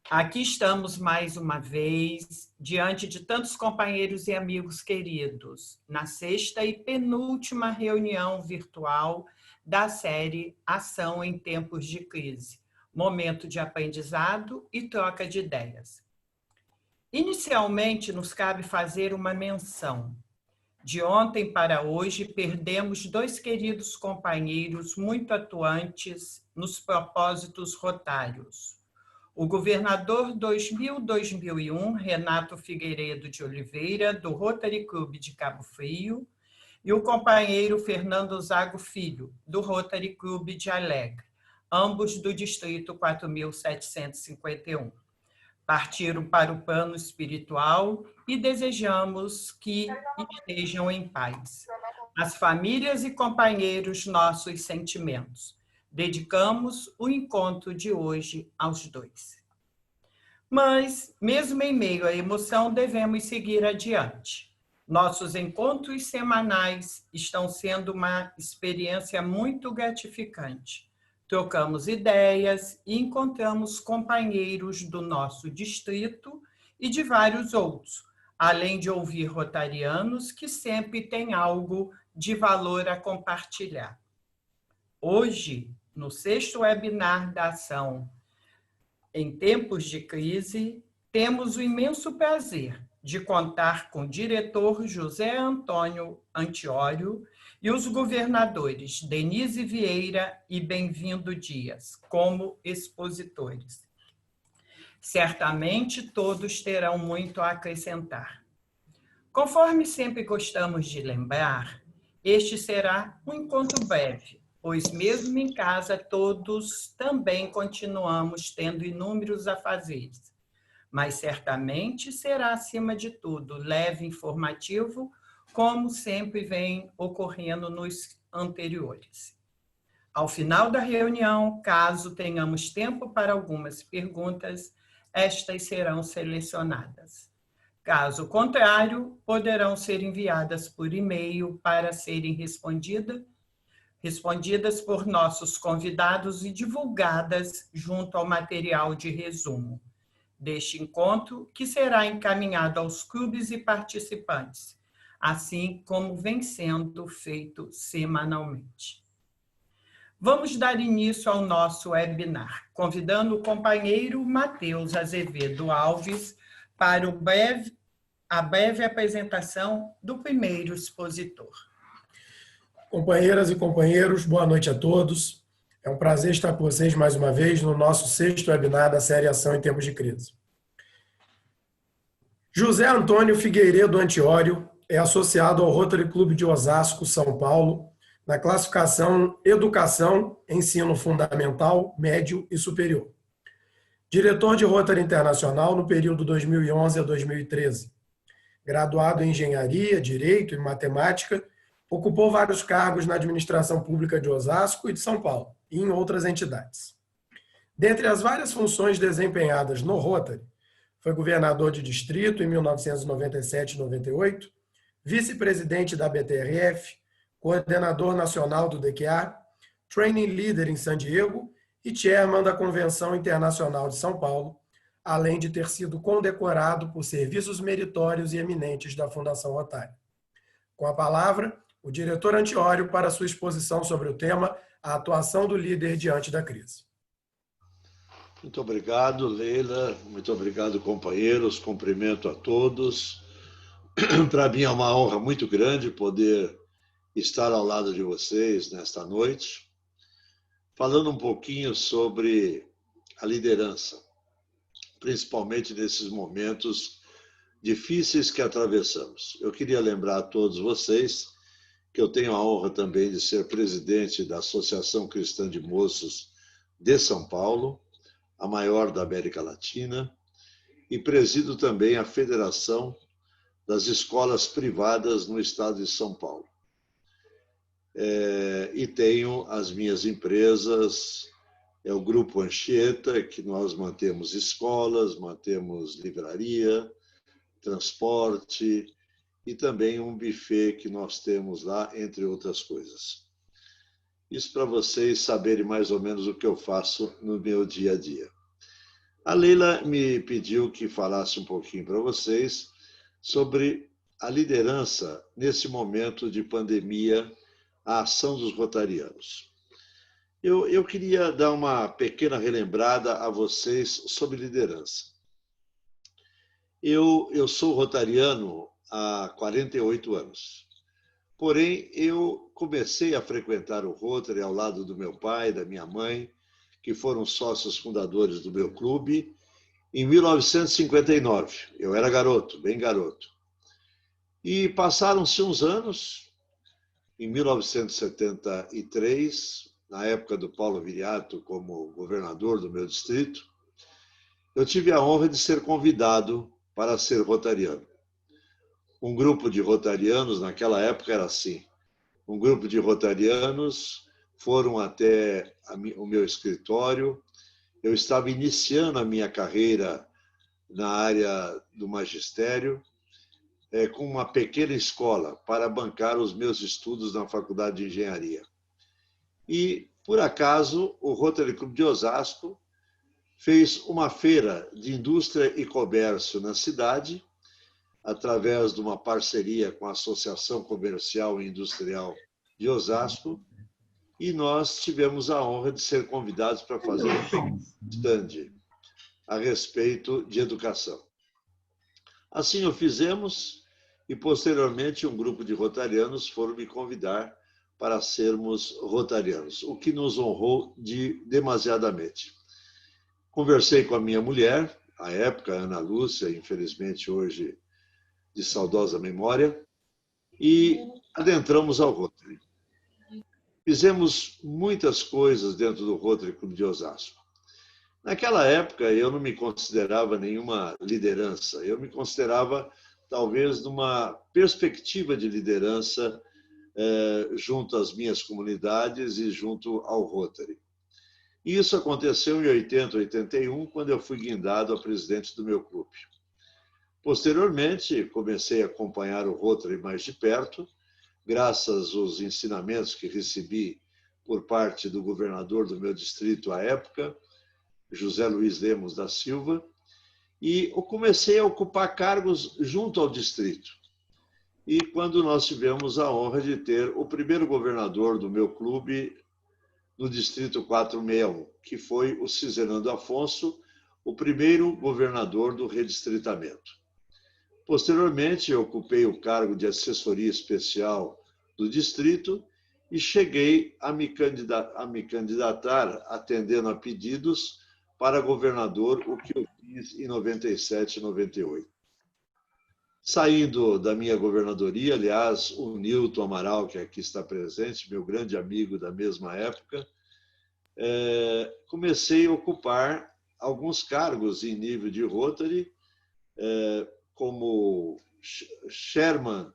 Aqui estamos mais uma vez, diante de tantos companheiros e amigos queridos, na sexta e penúltima reunião virtual da série Ação em Tempos de Crise, momento de aprendizado e troca de ideias. Inicialmente, nos cabe fazer uma menção. De ontem para hoje, perdemos dois queridos companheiros muito atuantes nos propósitos rotários. O governador 2000-2001, Renato Figueiredo de Oliveira, do Rotary Club de Cabo Frio, e o companheiro Fernando Zago Filho, do Rotary Club de Alegre, ambos do Distrito 4751. Partiram para o plano espiritual e desejamos que estejam em paz. As famílias e companheiros, nossos sentimentos. Dedicamos o encontro de hoje aos dois. Mas, mesmo em meio à emoção, devemos seguir adiante. Nossos encontros semanais estão sendo uma experiência muito gratificante. Trocamos ideias e encontramos companheiros do nosso distrito e de vários outros, além de ouvir rotarianos que sempre têm algo de valor a compartilhar. Hoje, no sexto webinar da ação em tempos de crise, temos o imenso prazer de contar com o diretor José Antônio Antiório e os governadores Denise Vieira e Bem-vindo Dias, como expositores. Certamente todos terão muito a acrescentar. Conforme sempre gostamos de lembrar, este será um encontro breve, pois mesmo em casa todos também continuamos tendo inúmeros afazeres. Mas certamente será, acima de tudo, leve e informativo, como sempre vem ocorrendo nos anteriores. Ao final da reunião, caso tenhamos tempo para algumas perguntas, estas serão selecionadas. Caso contrário, poderão ser enviadas por e-mail para serem respondidas por nossos convidados e divulgadas junto ao material de resumo deste encontro, que será encaminhado aos clubes e participantes, assim como vem sendo feito semanalmente. Vamos dar início ao nosso webinar, convidando o companheiro Matheus Azevedo Alves para a breve apresentação do primeiro expositor. Companheiras e companheiros, boa noite a todos. É um prazer estar com vocês mais uma vez no nosso sexto webinar da série Ação em Tempos de Crise. José Antônio Figueiredo Antiório é associado ao Rotary Clube de Osasco, São Paulo, na classificação Educação, Ensino Fundamental, Médio e Superior. Diretor de Rotary Internacional no período 2011 a 2013. Graduado em Engenharia, Direito e Matemática, ocupou vários cargos na administração pública de Osasco e de São Paulo, e em outras entidades. Dentre as várias funções desempenhadas no Rotary, foi governador de distrito em 1997 e 98, vice-presidente da BTRF, coordenador nacional do DQA, training leader em San Diego e chairman da Convenção Internacional de São Paulo, além de ter sido condecorado por serviços meritórios e eminentes da Fundação Rotary. Com a palavra, o diretor Antiório para sua exposição sobre o tema A Atuação do Líder Diante da Crise. Muito obrigado, Leila. Muito obrigado, companheiros. Cumprimento a todos. Para mim é uma honra muito grande poder estar ao lado de vocês nesta noite, falando um pouquinho sobre a liderança, principalmente nesses momentos difíceis que atravessamos. Eu queria lembrar a todos vocês que eu tenho a honra também de ser presidente da Associação Cristã de Moços de São Paulo, a maior da América Latina, e presido também a Federação das Escolas Privadas no estado de São Paulo. E tenho as minhas empresas, o Grupo Anchieta, que nós mantemos escolas, mantemos livraria, transporte e também um buffet que nós temos lá, entre outras coisas. Isso para vocês saberem mais ou menos o que eu faço no meu dia a dia. A Leila me pediu que falasse um pouquinho para vocês sobre a liderança nesse momento de pandemia, a ação dos rotarianos. Eu queria dar uma pequena relembrada a vocês sobre liderança. Eu sou rotariano há 48 anos. Porém, eu comecei a frequentar o Rotary ao lado do meu pai, da minha mãe, que foram sócios fundadores do meu clube, em 1959. Eu era garoto, bem garoto. E passaram-se uns anos, em 1973, na época do Paulo Viriato como governador do meu distrito, eu tive a honra de ser convidado para ser rotariano. Um grupo de rotarianos, naquela época era assim, um grupo de rotarianos foram até o meu escritório. Eu estava iniciando a minha carreira na área do magistério, com uma pequena escola para bancar os meus estudos na Faculdade de Engenharia. E, por acaso, o Rotary Club de Osasco fez uma feira de indústria e comércio na cidade, através de uma parceria com a Associação Comercial e Industrial de Osasco, e nós tivemos a honra de ser convidados para fazer um pequeno stand a respeito de educação. Assim o fizemos e, posteriormente, um grupo de rotarianos foram me convidar para sermos rotarianos, o que nos honrou demasiadamente. Conversei com a minha mulher, à época, Ana Lúcia, infelizmente hoje de saudosa memória, e adentramos ao Rotary. Fizemos muitas coisas dentro do Rotary Clube de Osasco. Naquela época, eu não me considerava nenhuma liderança, eu me considerava, talvez, numa perspectiva de liderança junto às minhas comunidades e junto ao Rotary. Isso aconteceu em 80, 81, quando eu fui guindado a presidente do meu clube. Posteriormente, comecei a acompanhar o Rotary mais de perto, graças aos ensinamentos que recebi por parte do governador do meu distrito à época, José Luiz Lemos da Silva, e eu comecei a ocupar cargos junto ao distrito. E quando nós tivemos a honra de ter o primeiro governador do meu clube no distrito 461, que foi o Cisenando Afonso, o primeiro governador do redistritamento. Posteriormente, eu ocupei o cargo de assessoria especial do distrito e cheguei a me candidatar, atendendo a pedidos, para governador, o que eu fiz em 97 e 98. Saindo da minha governadoria, aliás, o Nilton Amaral, que aqui está presente, meu grande amigo da mesma época, comecei a ocupar alguns cargos em nível de Rotary, como chairman,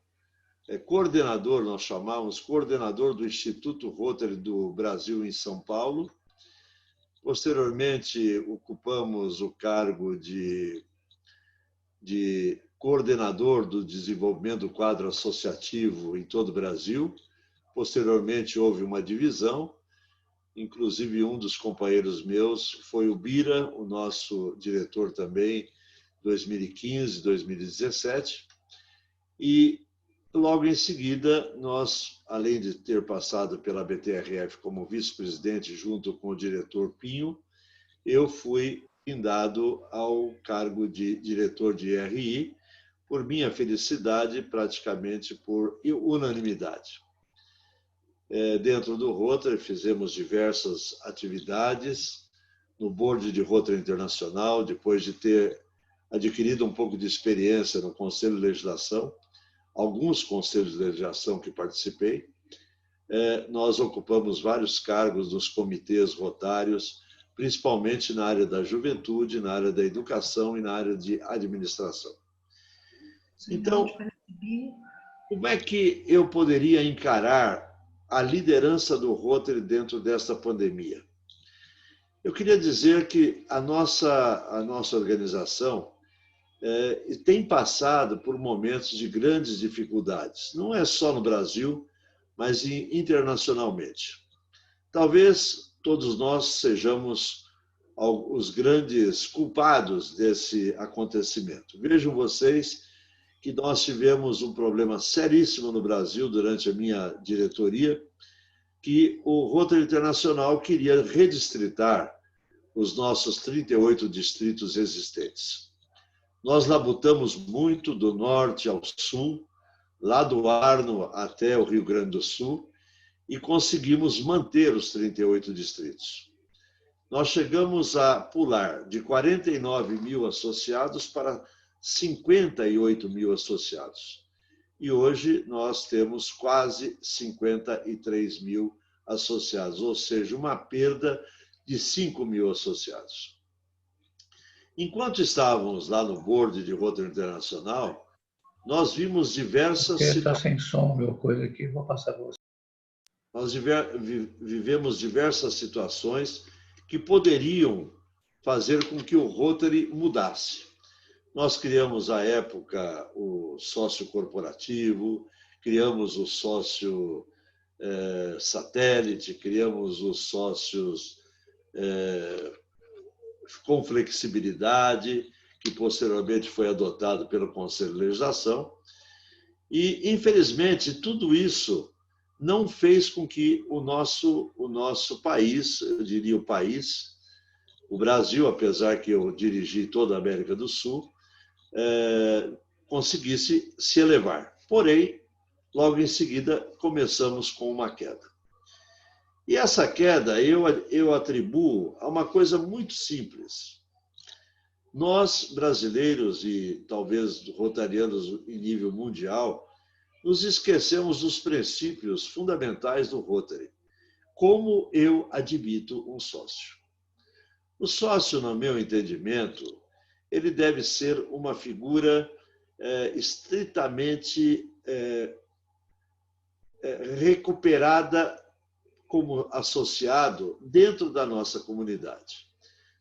coordenador, nós chamávamos, coordenador do Instituto Rotary do Brasil em São Paulo. Posteriormente, ocupamos o cargo de coordenador do desenvolvimento do quadro associativo em todo o Brasil. Posteriormente, houve uma divisão, inclusive um dos companheiros meus foi o Bira, o nosso diretor também, 2015, 2017. E logo em seguida, nós, além de ter passado pela BTRF como vice-presidente junto com o diretor Pinho, eu fui guindado ao cargo de diretor de RI, por minha felicidade, praticamente por unanimidade. Dentro do Rotary, fizemos diversas atividades no board de Rotary Internacional, depois de ter adquirido um pouco de experiência no Conselho de Legislação, alguns conselhos de legislação que participei. Nós ocupamos vários cargos nos comitês rotários, principalmente na área da juventude, na área da educação e na área de administração. Então, como é que eu poderia encarar a liderança do Rotary dentro desta pandemia? Eu queria dizer que a nossa organização tem passado por momentos de grandes dificuldades, não é só no Brasil, mas internacionalmente. Talvez todos nós sejamos os grandes culpados desse acontecimento. Vejam vocês que nós tivemos um problema seríssimo no Brasil durante a minha diretoria, que o Rotary Internacional queria redistritar os nossos 38 distritos existentes. Nós labutamos muito do norte ao sul, lá do Arno até o Rio Grande do Sul, e conseguimos manter os 38 distritos. Nós chegamos a pular de 49 mil associados para 58 mil associados. E hoje nós temos quase 53 mil associados, ou seja, uma perda de 5 mil associados. Enquanto estávamos lá no board de Rotary Internacional, nós vimos diversas... Está sem som, meu coisa aqui, vou passar para você. Nós vivemos diversas situações que poderiam fazer com que o Rotary mudasse. Nós criamos, à época, o sócio corporativo, criamos o sócio satélite, criamos os sócios com flexibilidade, que posteriormente foi adotado pelo Conselho de Legislação. E, infelizmente, tudo isso não fez com que o nosso país, eu diria o país, o Brasil, apesar que eu dirigi toda a América do Sul, conseguisse se elevar. Porém, logo em seguida, começamos com uma queda. E essa queda eu atribuo a uma coisa muito simples. Nós, brasileiros e talvez rotarianos em nível mundial, nos esquecemos dos princípios fundamentais do Rotary. Como eu admito um sócio? O sócio, no meu entendimento, ele deve ser uma figura estritamente recuperada como associado dentro da nossa comunidade.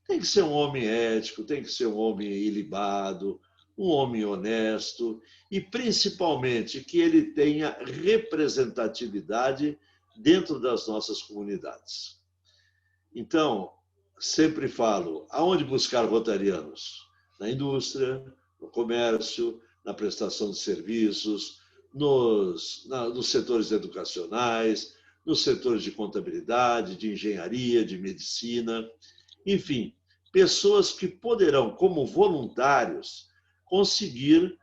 Tem que ser um homem ético, tem que ser um homem ilibado, um homem honesto e, principalmente, que ele tenha representatividade dentro das nossas comunidades. Então, sempre falo, aonde buscar rotarianos? Na indústria, no comércio, na prestação de serviços, nos setores educacionais, nos setores de contabilidade, de engenharia, de medicina, enfim, pessoas que poderão, como voluntários, conseguir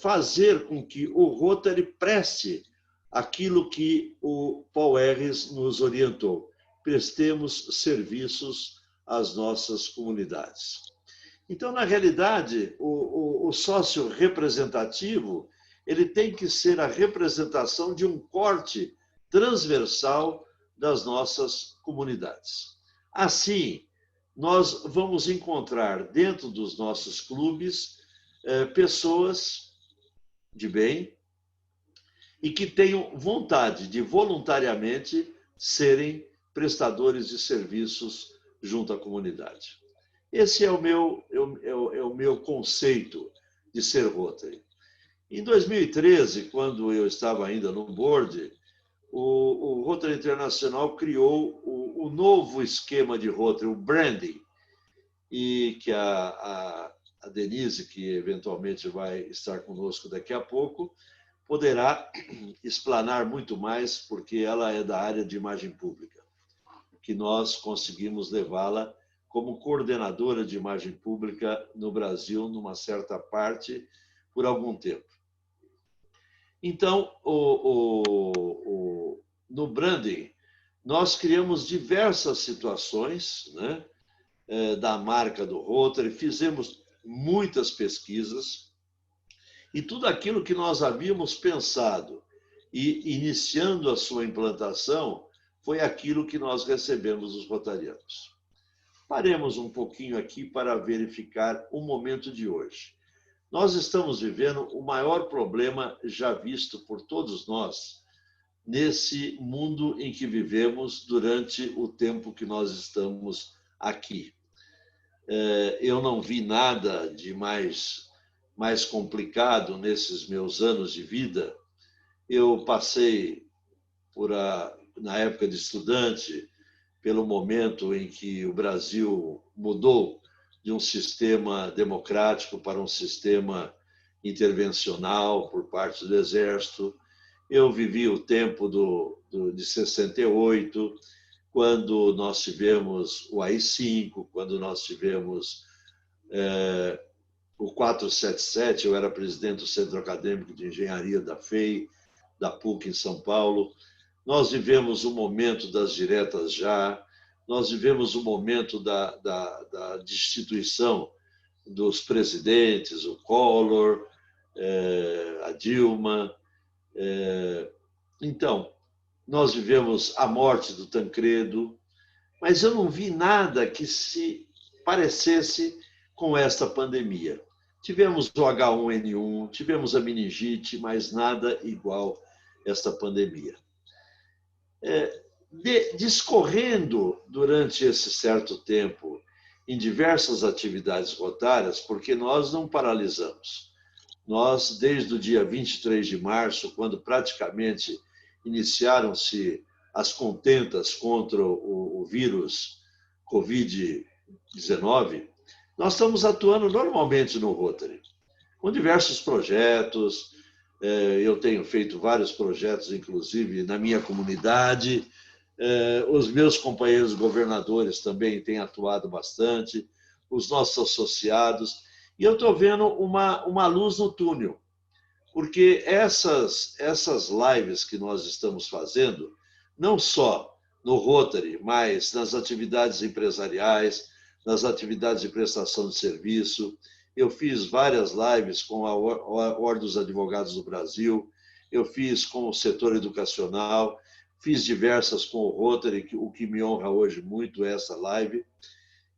fazer com que o Rotary preste aquilo que o Paul Harris nos orientou. Prestemos serviços às nossas comunidades. Então, na realidade, o sócio representativo ele tem que ser a representação de um corte transversal das nossas comunidades. Assim, nós vamos encontrar dentro dos nossos clubes pessoas de bem e que tenham vontade de voluntariamente serem prestadores de serviços junto à comunidade. Esse é o meu conceito de ser Rotary. Em 2013, quando eu estava ainda no board, o Rotary Internacional criou o novo esquema de Rotary, o branding, e que a Denise, que eventualmente vai estar conosco daqui a pouco, poderá explanar muito mais, porque ela é da área de imagem pública, que nós conseguimos levá-la como coordenadora de imagem pública no Brasil, numa certa parte, por algum tempo. Então, no branding, nós criamos diversas situações, né, da marca do Rotary, fizemos muitas pesquisas e tudo aquilo que nós havíamos pensado e iniciando a sua implantação foi aquilo que nós recebemos dos rotarianos. Paremos um pouquinho aqui para verificar o momento de hoje. Nós estamos vivendo o maior problema já visto por todos nós nesse mundo em que vivemos durante o tempo que nós estamos aqui. Eu não vi nada de mais complicado nesses meus anos de vida. Eu passei, na época de estudante, pelo momento em que o Brasil mudou de um sistema democrático para um sistema intervencional por parte do Exército. Eu vivi o tempo de 68, quando nós tivemos o AI-5, quando nós tivemos o 477, eu era presidente do Centro Acadêmico de Engenharia da FEI, da PUC em São Paulo. Nós vivemos o momento das diretas já, nós vivemos o momento da destituição dos presidentes, o Collor, a Dilma. Então, nós vivemos a morte do Tancredo, mas eu não vi nada que se parecesse com esta pandemia. Tivemos o H1N1, tivemos a meningite, mas nada igual a esta pandemia. Discorrendo durante esse certo tempo em diversas atividades rotárias, porque nós não paralisamos. Nós, desde o dia 23 de março, quando praticamente iniciaram-se as contentas contra o vírus Covid-19, nós estamos atuando normalmente no Rotary, com diversos projetos. Eu tenho feito vários projetos, inclusive na minha comunidade. Os meus companheiros governadores também têm atuado bastante, os nossos associados. E eu estou vendo uma luz no túnel, porque essas lives que nós estamos fazendo, não só no Rotary, mas nas atividades empresariais, nas atividades de prestação de serviço. Eu fiz várias lives com a Ordem dos Advogados do Brasil, eu fiz com o setor educacional, fiz diversas com o Rotary, o que me honra hoje muito é essa live.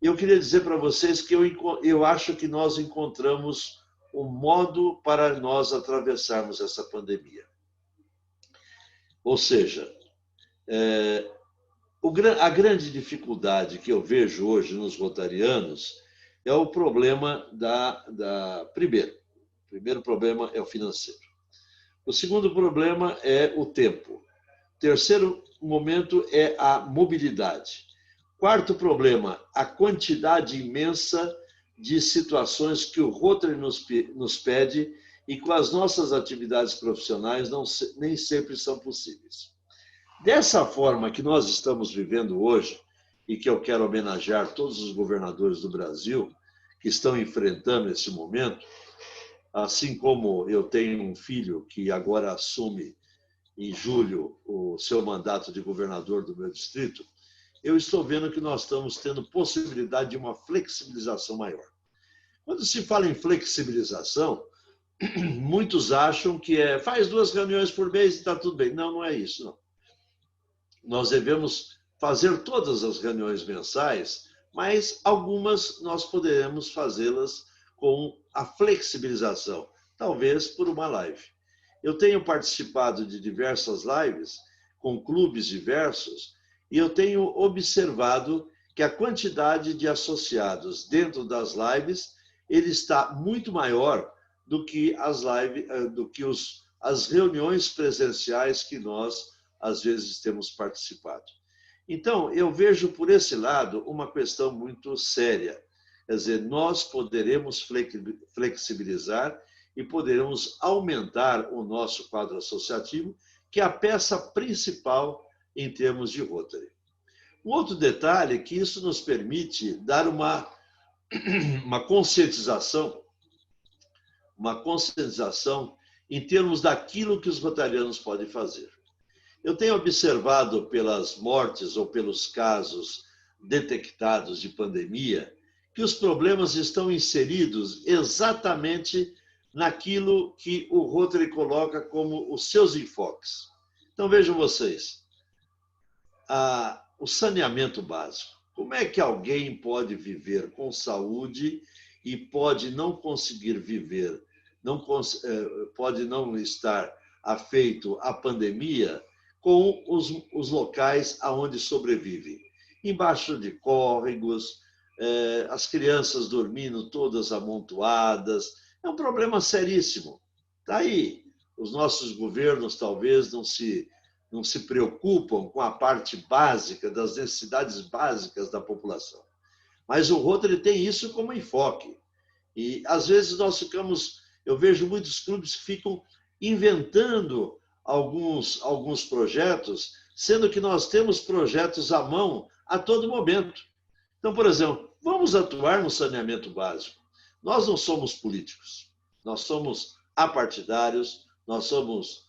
Eu queria dizer para vocês que eu acho que nós encontramos um modo para nós atravessarmos essa pandemia. Ou seja, a grande dificuldade que eu vejo hoje nos rotarianos é o problema Primeiro, o primeiro problema é o financeiro. O segundo problema é o tempo. O terceiro momento é a mobilidade. Quarto problema, a quantidade imensa de situações que o Rotary nos pede e com as nossas atividades profissionais nem sempre são possíveis. Dessa forma que nós estamos vivendo hoje, e que eu quero homenagear todos os governadores do Brasil que estão enfrentando esse momento, assim como eu tenho um filho que agora assume em julho o seu mandato de governador do meu distrito, eu estou vendo que nós estamos tendo possibilidade de uma flexibilização maior. Quando se fala em flexibilização, muitos acham que faz 2 reuniões por mês e está tudo bem. Não, não é isso, não. Nós devemos fazer todas as reuniões mensais, mas algumas nós poderemos fazê-las com a flexibilização, talvez por uma live. Eu tenho participado de diversas lives com clubes diversos e eu tenho observado que a quantidade de associados dentro das lives ele está muito maior do que as reuniões presenciais que nós às vezes temos participado. Então, eu vejo por esse lado uma questão muito séria. Quer dizer, nós poderemos flexibilizar e poderemos aumentar o nosso quadro associativo, que é a peça principal em termos de Rotary. Um outro detalhe é que isso nos permite dar uma conscientização em termos daquilo que os rotarianos podem fazer. Eu tenho observado pelas mortes ou pelos casos detectados de pandemia que os problemas estão inseridos exatamente naquilo que o Rotary coloca como os seus enfoques. Então, vejam vocês, o saneamento básico. Como é que alguém pode viver com saúde e pode não conseguir viver, pode não estar afeito à pandemia com os locais aonde sobrevivem? Embaixo de córregos, as crianças dormindo todas amontoadas. É um problema seríssimo. Daí, os nossos governos talvez não se não se preocupam com a parte básica, das necessidades básicas da população. Mas o Rotary tem isso como enfoque. E, às vezes, eu vejo muitos clubes que ficam inventando alguns projetos, sendo que nós temos projetos à mão a todo momento. Então, por exemplo, vamos atuar no saneamento básico. Nós não somos políticos, nós somos apartidários, nós somos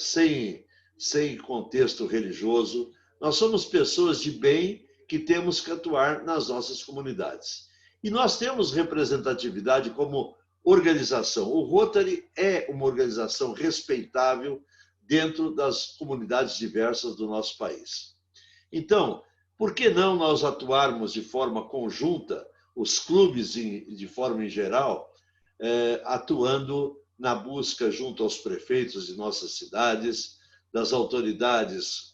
sem contexto religioso, nós somos pessoas de bem que temos que atuar nas nossas comunidades. E nós temos representatividade como organização. O Rotary é uma organização respeitável dentro das comunidades diversas do nosso país. Então, por que não nós atuarmos de forma conjunta, os clubes de forma em geral, atuando na busca junto aos prefeitos de nossas cidades, das autoridades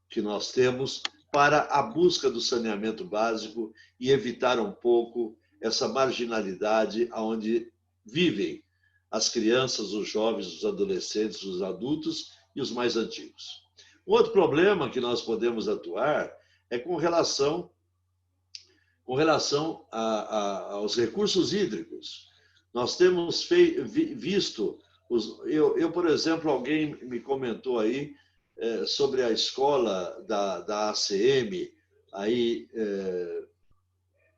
que nós temos, para a busca do saneamento básico e evitar um pouco essa marginalidade onde vivem as crianças, os jovens, os adolescentes, os adultos e os mais antigos. Um outro problema que nós podemos atuar é com relação aos recursos hídricos. Nós temos visto, por exemplo, alguém me comentou aí sobre a escola da ACM, aí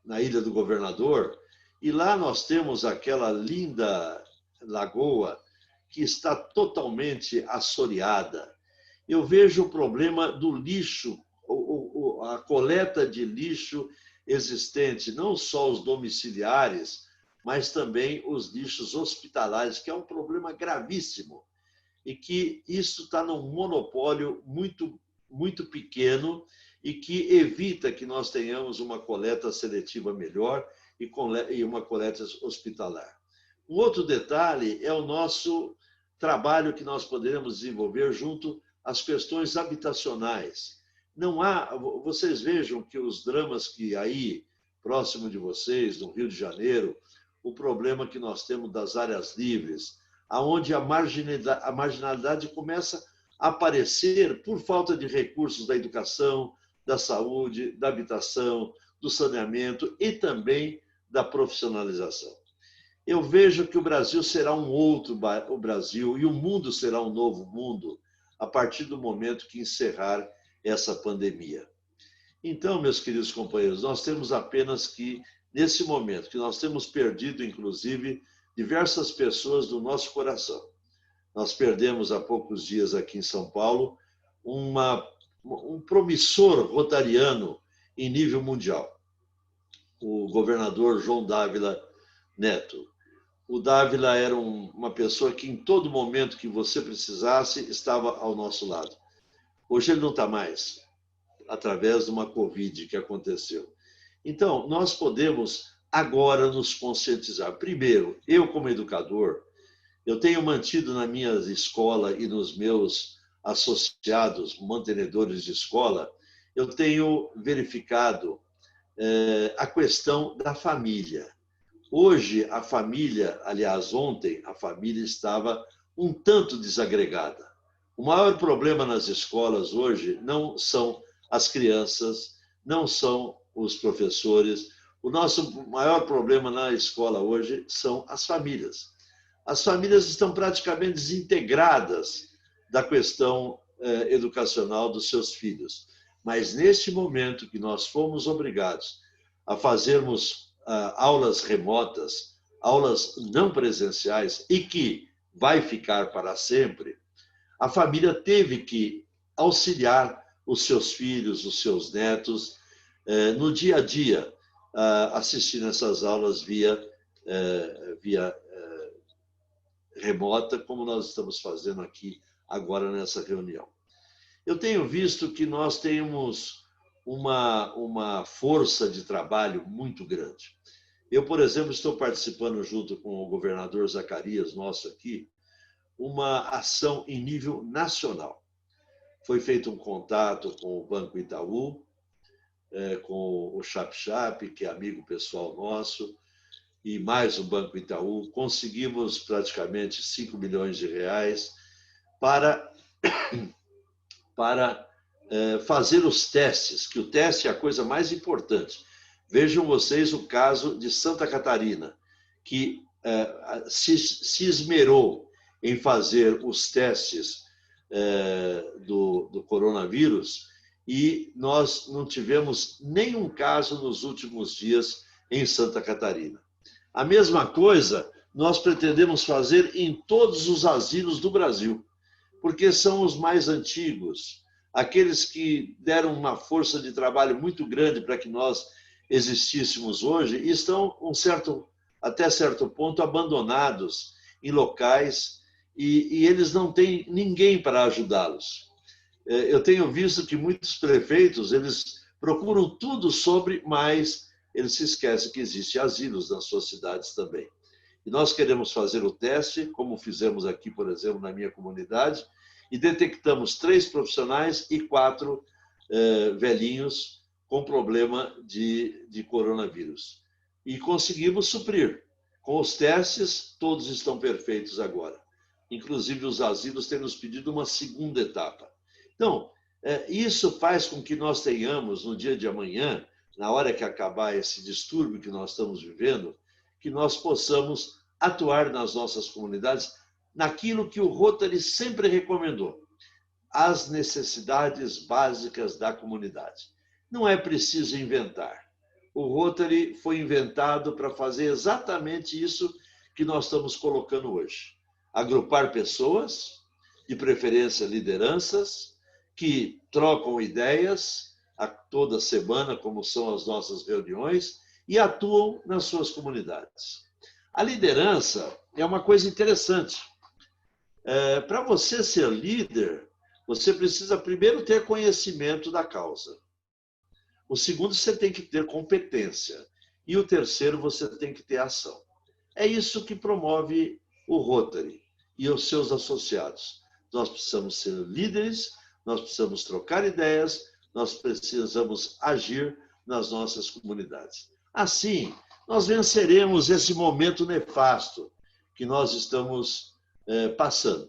na Ilha do Governador, e lá nós temos aquela linda lagoa que está totalmente assoreada. Eu vejo o problema do lixo, a coleta de lixo existente, não só os domiciliares, mas também os lixos hospitalares, que é um problema gravíssimo. E que isso está num monopólio muito, muito pequeno e que evita que nós tenhamos uma coleta seletiva melhor e uma coleta hospitalar. Um outro detalhe é o nosso trabalho que nós poderemos desenvolver junto às questões habitacionais. Vocês vejam que os dramas que aí, próximo de vocês, no Rio de Janeiro, o problema que nós temos das áreas livres, onde a marginalidade começa a aparecer por falta de recursos da educação, da saúde, da habitação, do saneamento e também da profissionalização. Eu vejo que o Brasil será um outro Brasil e o mundo será um novo mundo a partir do momento que encerrar essa pandemia. Então, meus queridos companheiros, nós temos apenas que, nesse momento, que nós temos perdido, inclusive, diversas pessoas do nosso coração. Nós perdemos há poucos dias aqui em São Paulo um promissor rotariano em nível mundial, o governador João Dávila Neto. O Dávila era uma pessoa que, em todo momento que você precisasse, estava ao nosso lado. Hoje ele não está mais, através de uma Covid que aconteceu. Então, nós podemos agora nos conscientizar. Primeiro, eu como educador, eu tenho mantido na minha escola e nos meus associados, mantenedores de escola, eu tenho verificado a questão da família. Hoje, a família, aliás, ontem, a família estava um tanto desagregada. O maior problema nas escolas hoje não são as crianças, não são os professores. O nosso maior problema na escola hoje são as famílias. As famílias estão praticamente desintegradas da questão educacional dos seus filhos. Mas, neste momento que nós fomos obrigados a fazermos aulas remotas, aulas não presenciais, e que vai ficar para sempre, a família teve que auxiliar os seus filhos, os seus netos, no dia a dia, assistindo essas aulas via remota, como nós estamos fazendo aqui agora nessa reunião. Eu tenho visto que nós temos uma força de trabalho muito grande. Eu, por exemplo, estou participando junto com o governador Zacarias, nosso aqui, uma ação em nível nacional. Foi feito um contato com o Banco Itaú, com o Chap, que é amigo pessoal nosso, e mais o Banco Itaú. Conseguimos praticamente 5 milhões de reais para para fazer os testes, que o teste é a coisa mais importante. Vejam vocês o caso de Santa Catarina, que se esmerou em fazer os testes do coronavírus e nós não tivemos nenhum caso nos últimos dias em Santa Catarina. A mesma coisa nós pretendemos fazer em todos os asilos do Brasil, porque são os mais antigos, aqueles que deram uma força de trabalho muito grande para que nós existíssemos hoje e estão até certo ponto abandonados em locais e eles não têm ninguém para ajudá-los. Eu tenho visto que muitos prefeitos eles procuram tudo sobre, mas eles se esquecem que existem asilos nas suas cidades também. E nós queremos fazer o teste, como fizemos aqui, por exemplo, na minha comunidade, e detectamos 3 profissionais e 4 velhinhos com problema de coronavírus. E conseguimos suprir. Com os testes, todos estão perfeitos agora. Inclusive, os asilos têm nos pedido uma segunda etapa. Então, isso faz com que nós tenhamos, no dia de amanhã, na hora que acabar esse distúrbio que nós estamos vivendo, que nós possamos atuar nas nossas comunidades naquilo que o Rotary sempre recomendou, as necessidades básicas da comunidade. Não é preciso inventar. O Rotary foi inventado para fazer exatamente isso que nós estamos colocando hoje. Agrupar pessoas, de preferência lideranças, que trocam ideias toda semana, como são as nossas reuniões, e atuam nas suas comunidades. A liderança é uma coisa interessante. Para você ser líder, você precisa primeiro ter conhecimento da causa. O segundo, você tem que ter competência. E o terceiro, você tem que ter ação. É isso que promove o Rotary e os seus associados. Nós precisamos ser líderes, nós precisamos trocar ideias, nós precisamos agir nas nossas comunidades. Assim, nós venceremos esse momento nefasto que nós estamos passando.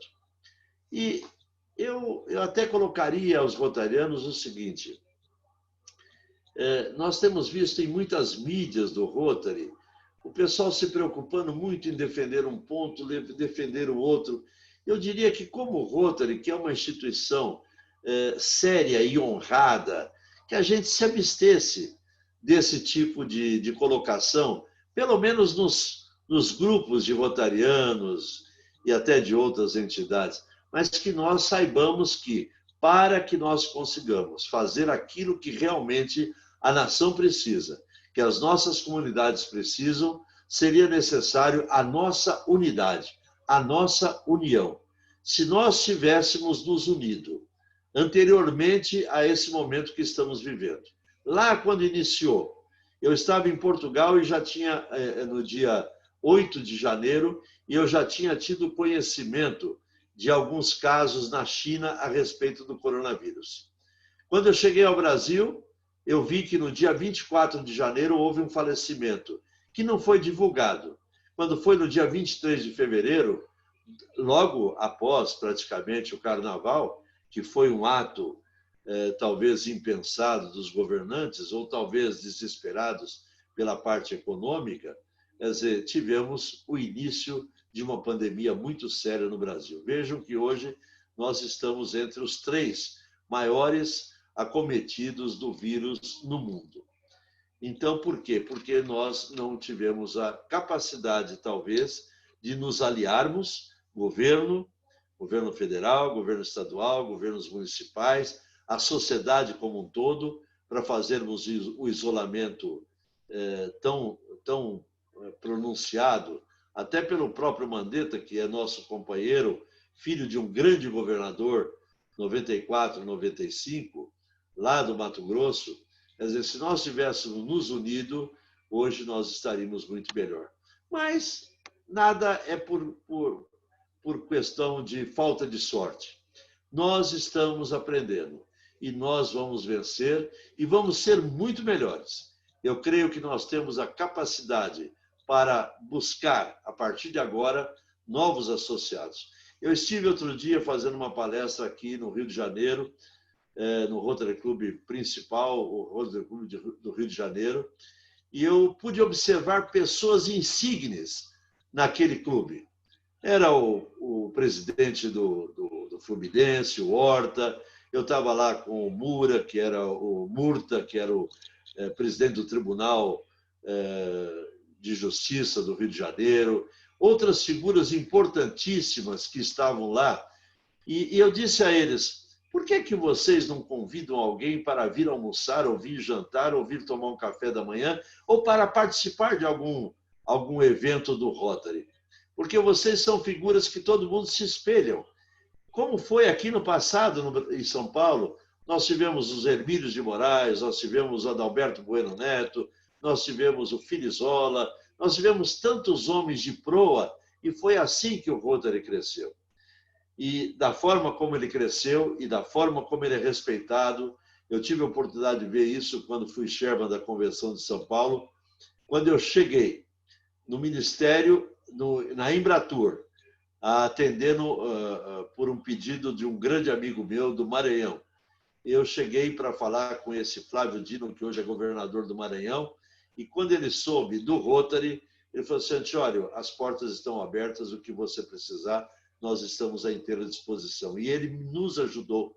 E eu até colocaria aos rotarianos o seguinte: nós temos visto em muitas mídias do Rotary o pessoal se preocupando muito em defender um ponto, defender o outro. Eu diria que, como o Rotary, que é uma instituição séria e honrada, que a gente se abstesse desse tipo de colocação, pelo menos nos grupos de rotarianos e até de outras entidades, mas que nós saibamos que, para que nós consigamos fazer aquilo que realmente a nação precisa, que as nossas comunidades precisam, seria necessário a nossa unidade, a nossa união. Se nós tivéssemos nos unido anteriormente a esse momento que estamos vivendo, lá quando iniciou, eu estava em Portugal e já tinha, no dia 8 de janeiro, e eu já tinha tido conhecimento de alguns casos na China a respeito do coronavírus. Quando eu cheguei ao Brasil, eu vi que no dia 24 de janeiro houve um falecimento, que não foi divulgado. Quando foi no dia 23 de fevereiro, logo após praticamente o Carnaval, que foi um ato talvez impensado dos governantes, ou talvez desesperados pela parte econômica, quer dizer, tivemos o início de uma pandemia muito séria no Brasil. Vejam que hoje nós estamos entre os 3 maiores acometidos do vírus no mundo. Então, por quê? Porque nós não tivemos a capacidade, talvez, de nos aliarmos, governo federal, governo estadual, governos municipais, a sociedade como um todo, para fazermos o isolamento tão pronunciado, até pelo próprio Mandetta, que é nosso companheiro, filho de um grande governador, 94, 95, lá do Mato Grosso. Quer dizer, se nós tivéssemos nos unido, hoje nós estaríamos muito melhor. Mas nada é por questão de falta de sorte. Nós estamos aprendendo e nós vamos vencer e vamos ser muito melhores. Eu creio que nós temos a capacidade para buscar, a partir de agora, novos associados. Eu estive outro dia fazendo uma palestra aqui no Rio de Janeiro, no Rotary Club principal, o Rotary Club do Rio de Janeiro, e eu pude observar pessoas insígnes naquele clube. Era o presidente do Fluminense, o Horta, eu estava lá com o Mura, que era o Murta, que era o presidente do Tribunal de Justiça do Rio de Janeiro, outras figuras importantíssimas que estavam lá. E eu disse a eles, por que vocês não convidam alguém para vir almoçar, ou vir jantar, ou vir tomar um café da manhã, ou para participar de algum evento do Rotary? Porque vocês são figuras que todo mundo se espelham. Como foi aqui no passado, em São Paulo, nós tivemos os Hermílios de Moraes, nós tivemos o Adalberto Bueno Neto, nós tivemos o Filizola, nós tivemos tantos homens de proa, e foi assim que o Rotary cresceu. E da forma como ele cresceu e da forma como ele é respeitado, eu tive a oportunidade de ver isso quando fui chairman da Convenção de São Paulo, quando eu cheguei no Ministério, na Embratur, atendendo por um pedido de um grande amigo meu do Maranhão. Eu cheguei para falar com esse Flávio Dino, que hoje é governador do Maranhão, e quando ele soube do Rotary, ele falou assim, Antiório, as portas estão abertas, o que você precisar, nós estamos à inteira disposição. E ele nos ajudou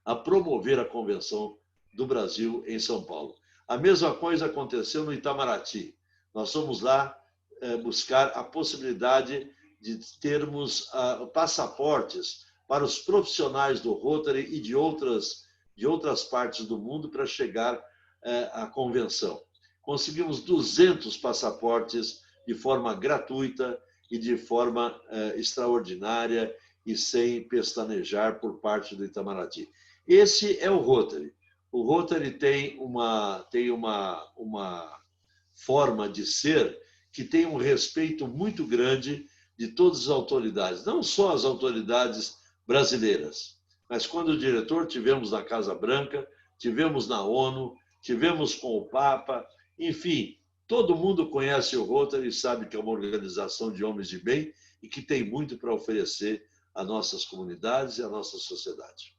a promover a Convenção do Brasil em São Paulo. A mesma coisa aconteceu no Itamaraty. Nós fomos lá buscar a possibilidade de termos passaportes para os profissionais do Rotary e de outras partes do mundo para chegar à convenção. Conseguimos 200 passaportes de forma gratuita e de forma extraordinária e sem pestanejar por parte do Itamaraty. Esse é o Rotary. O Rotary tem uma forma de ser que tem um respeito muito grande de todas as autoridades, não só as autoridades brasileiras, mas quando o diretor tivemos na Casa Branca, tivemos na ONU, tivemos com o Papa, enfim, todo mundo conhece o Rotary e sabe que é uma organização de homens de bem e que tem muito para oferecer às nossas comunidades e à nossa sociedade.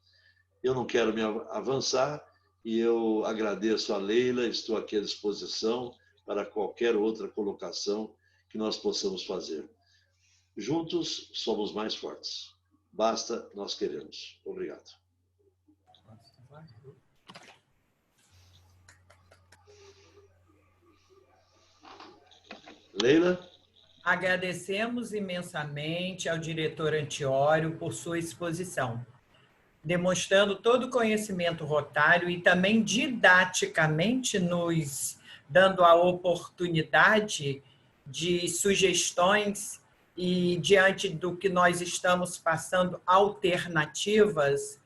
Eu não quero me avançar e eu agradeço a Leila, estou aqui à disposição para qualquer outra colocação que nós possamos fazer. Juntos somos mais fortes. Basta nós queremos. Obrigado. Leila? Agradecemos imensamente ao diretor Antiório por sua exposição, demonstrando todo o conhecimento rotário e também didaticamente nos dando a oportunidade de sugestões e, diante do que nós estamos passando, alternativas,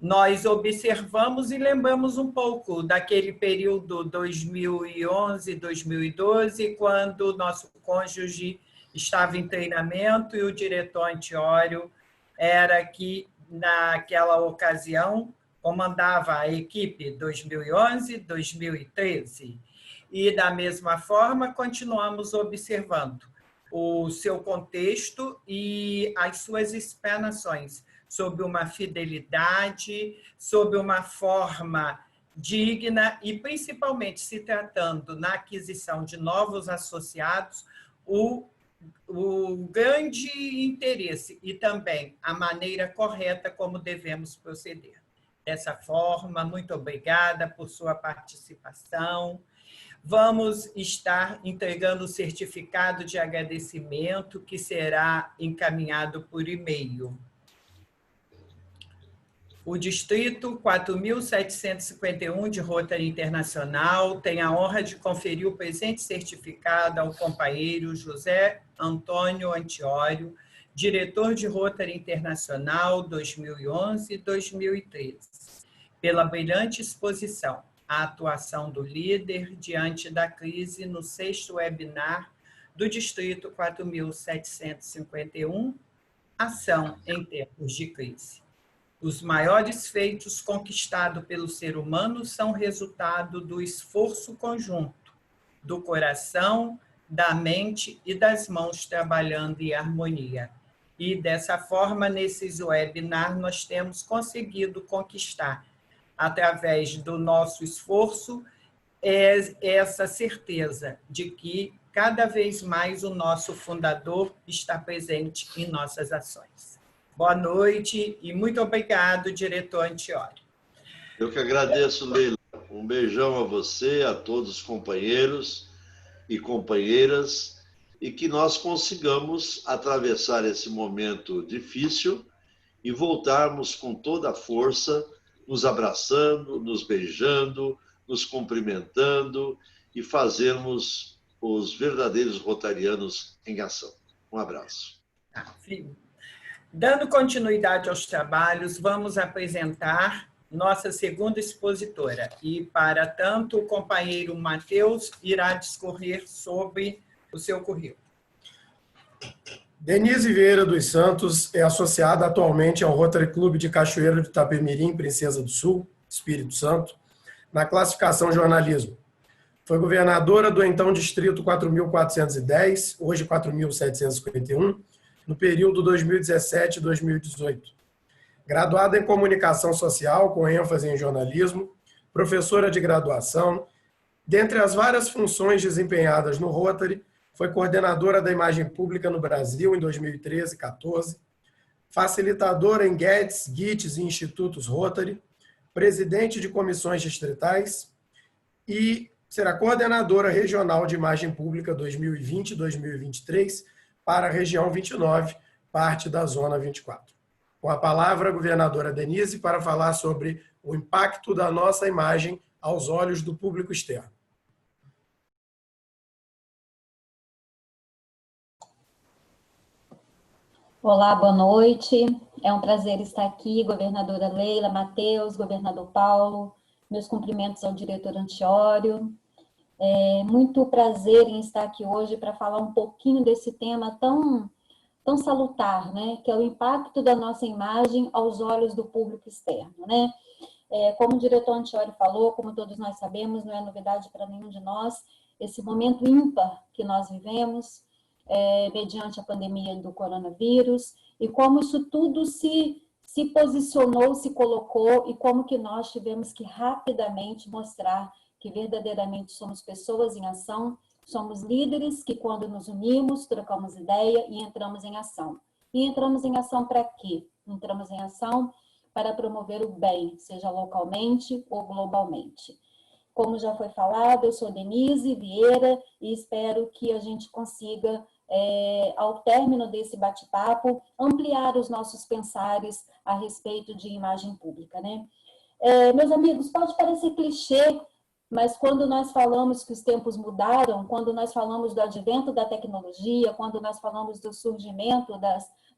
nós observamos e lembramos um pouco daquele período 2011, 2012, quando o nosso cônjuge estava em treinamento e o diretor Antiório era que, naquela ocasião, comandava a equipe 2011, 2013. E, da mesma forma, continuamos observando o seu contexto e as suas explanações sobre uma fidelidade, sobre uma forma digna e, principalmente, se tratando na aquisição de novos associados, o grande interesse e também a maneira correta como devemos proceder. Dessa forma, muito obrigada por sua participação. Vamos estar entregando o certificado de agradecimento que será encaminhado por e-mail. O Distrito 4.751 de Rotary Internacional tem a honra de conferir o presente certificado ao companheiro José Antônio Antiório, diretor de Rotary Internacional 2011-2013, pela brilhante exposição, a atuação do líder diante da crise no 6º webinar do Distrito 4.751, Ação em Tempos de Crise. Os maiores feitos conquistados pelo ser humano são resultado do esforço conjunto, do coração, da mente e das mãos trabalhando em harmonia. E, dessa forma, nesses webinars, nós temos conseguido conquistar, através do nosso esforço, essa certeza de que cada vez mais o nosso fundador está presente em nossas ações. Boa noite e muito obrigado, diretor Antiori. Eu que agradeço, Leila. Um beijão a você, a todos os companheiros e companheiras, e que nós consigamos atravessar esse momento difícil e voltarmos com toda a força, nos abraçando, nos beijando, nos cumprimentando e fazermos os verdadeiros rotarianos em ação. Um abraço. Dando continuidade aos trabalhos, vamos apresentar nossa segunda expositora. E, para tanto, o companheiro Matheus irá discorrer sobre o seu currículo. Denise Vieira dos Santos é associada atualmente ao Rotary Clube de Cachoeiro de Itapemirim, Princesa do Sul, Espírito Santo, na classificação jornalismo. Foi governadora do então Distrito 4.410, hoje 4.751, no período 2017-2018. Graduada em Comunicação Social, com ênfase em jornalismo, professora de graduação. Dentre as várias funções desempenhadas no Rotary, foi coordenadora da imagem pública no Brasil em 2013 e 2014, facilitadora em GETS, GITS e institutos Rotary, presidente de comissões distritais e será coordenadora regional de imagem pública 2020 e 2023 para a região 29, parte da zona 24. Com a palavra, a governadora Denise, para falar sobre o impacto da nossa imagem aos olhos do público externo. Olá, boa noite. É um prazer estar aqui, governadora Leila, Matheus, governador Paulo. Meus cumprimentos ao diretor Antiório. É muito prazer em estar aqui hoje para falar um pouquinho desse tema tão salutar, né? Que é o impacto da nossa imagem aos olhos do público externo, né? Como o diretor Antiório falou, como todos nós sabemos, não é novidade para nenhum de nós, esse momento ímpar que nós vivemos, mediante a pandemia do coronavírus, e como isso tudo se posicionou, se colocou, e como que nós tivemos que rapidamente mostrar que verdadeiramente somos pessoas em ação, somos líderes que, quando nos unimos, trocamos ideia e entramos em ação. E entramos em ação para quê? Entramos em ação para promover o bem, seja localmente ou globalmente. Como já foi falado, eu sou Denise Vieira e espero que a gente consiga, ao término desse bate-papo, ampliar os nossos pensares a respeito de imagem pública, né? Meus amigos, pode parecer clichê, mas quando nós falamos que os tempos mudaram, quando nós falamos do advento da tecnologia, quando nós falamos do surgimento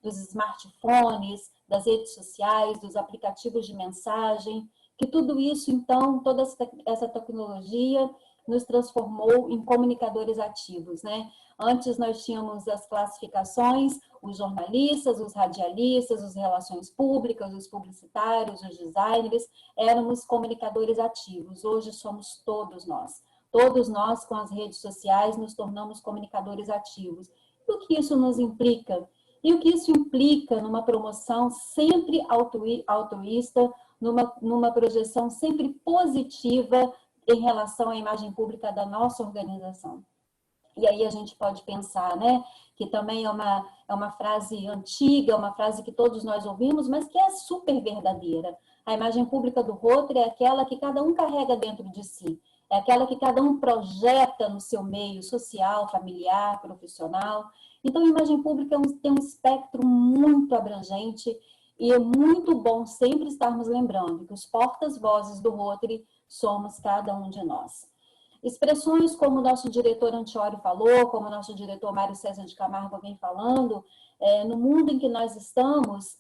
dos smartphones, das redes sociais, dos aplicativos de mensagem, que tudo isso, então, toda essa tecnologia nos transformou em comunicadores ativos, né? Antes nós tínhamos as classificações, os jornalistas, os radialistas, as relações públicas, os publicitários, os designers, éramos comunicadores ativos. Hoje somos todos nós. Todos nós, com as redes sociais, nos tornamos comunicadores ativos. E o que isso nos implica? E o que isso implica numa promoção sempre altruísta, numa projeção sempre positiva em relação à imagem pública da nossa organização. E aí a gente pode pensar, né, que também é uma frase antiga, uma frase que todos nós ouvimos, mas que é super verdadeira. A imagem pública do Rotary é aquela que cada um carrega dentro de si, é aquela que cada um projeta no seu meio social, familiar, profissional. Então, a imagem pública tem um espectro muito abrangente e é muito bom sempre estarmos lembrando que os portas-vozes do Rotary somos cada um de nós. Expressões como o nosso diretor Antiório falou, como o nosso diretor Mário César de Camargo vem falando, no mundo em que nós estamos,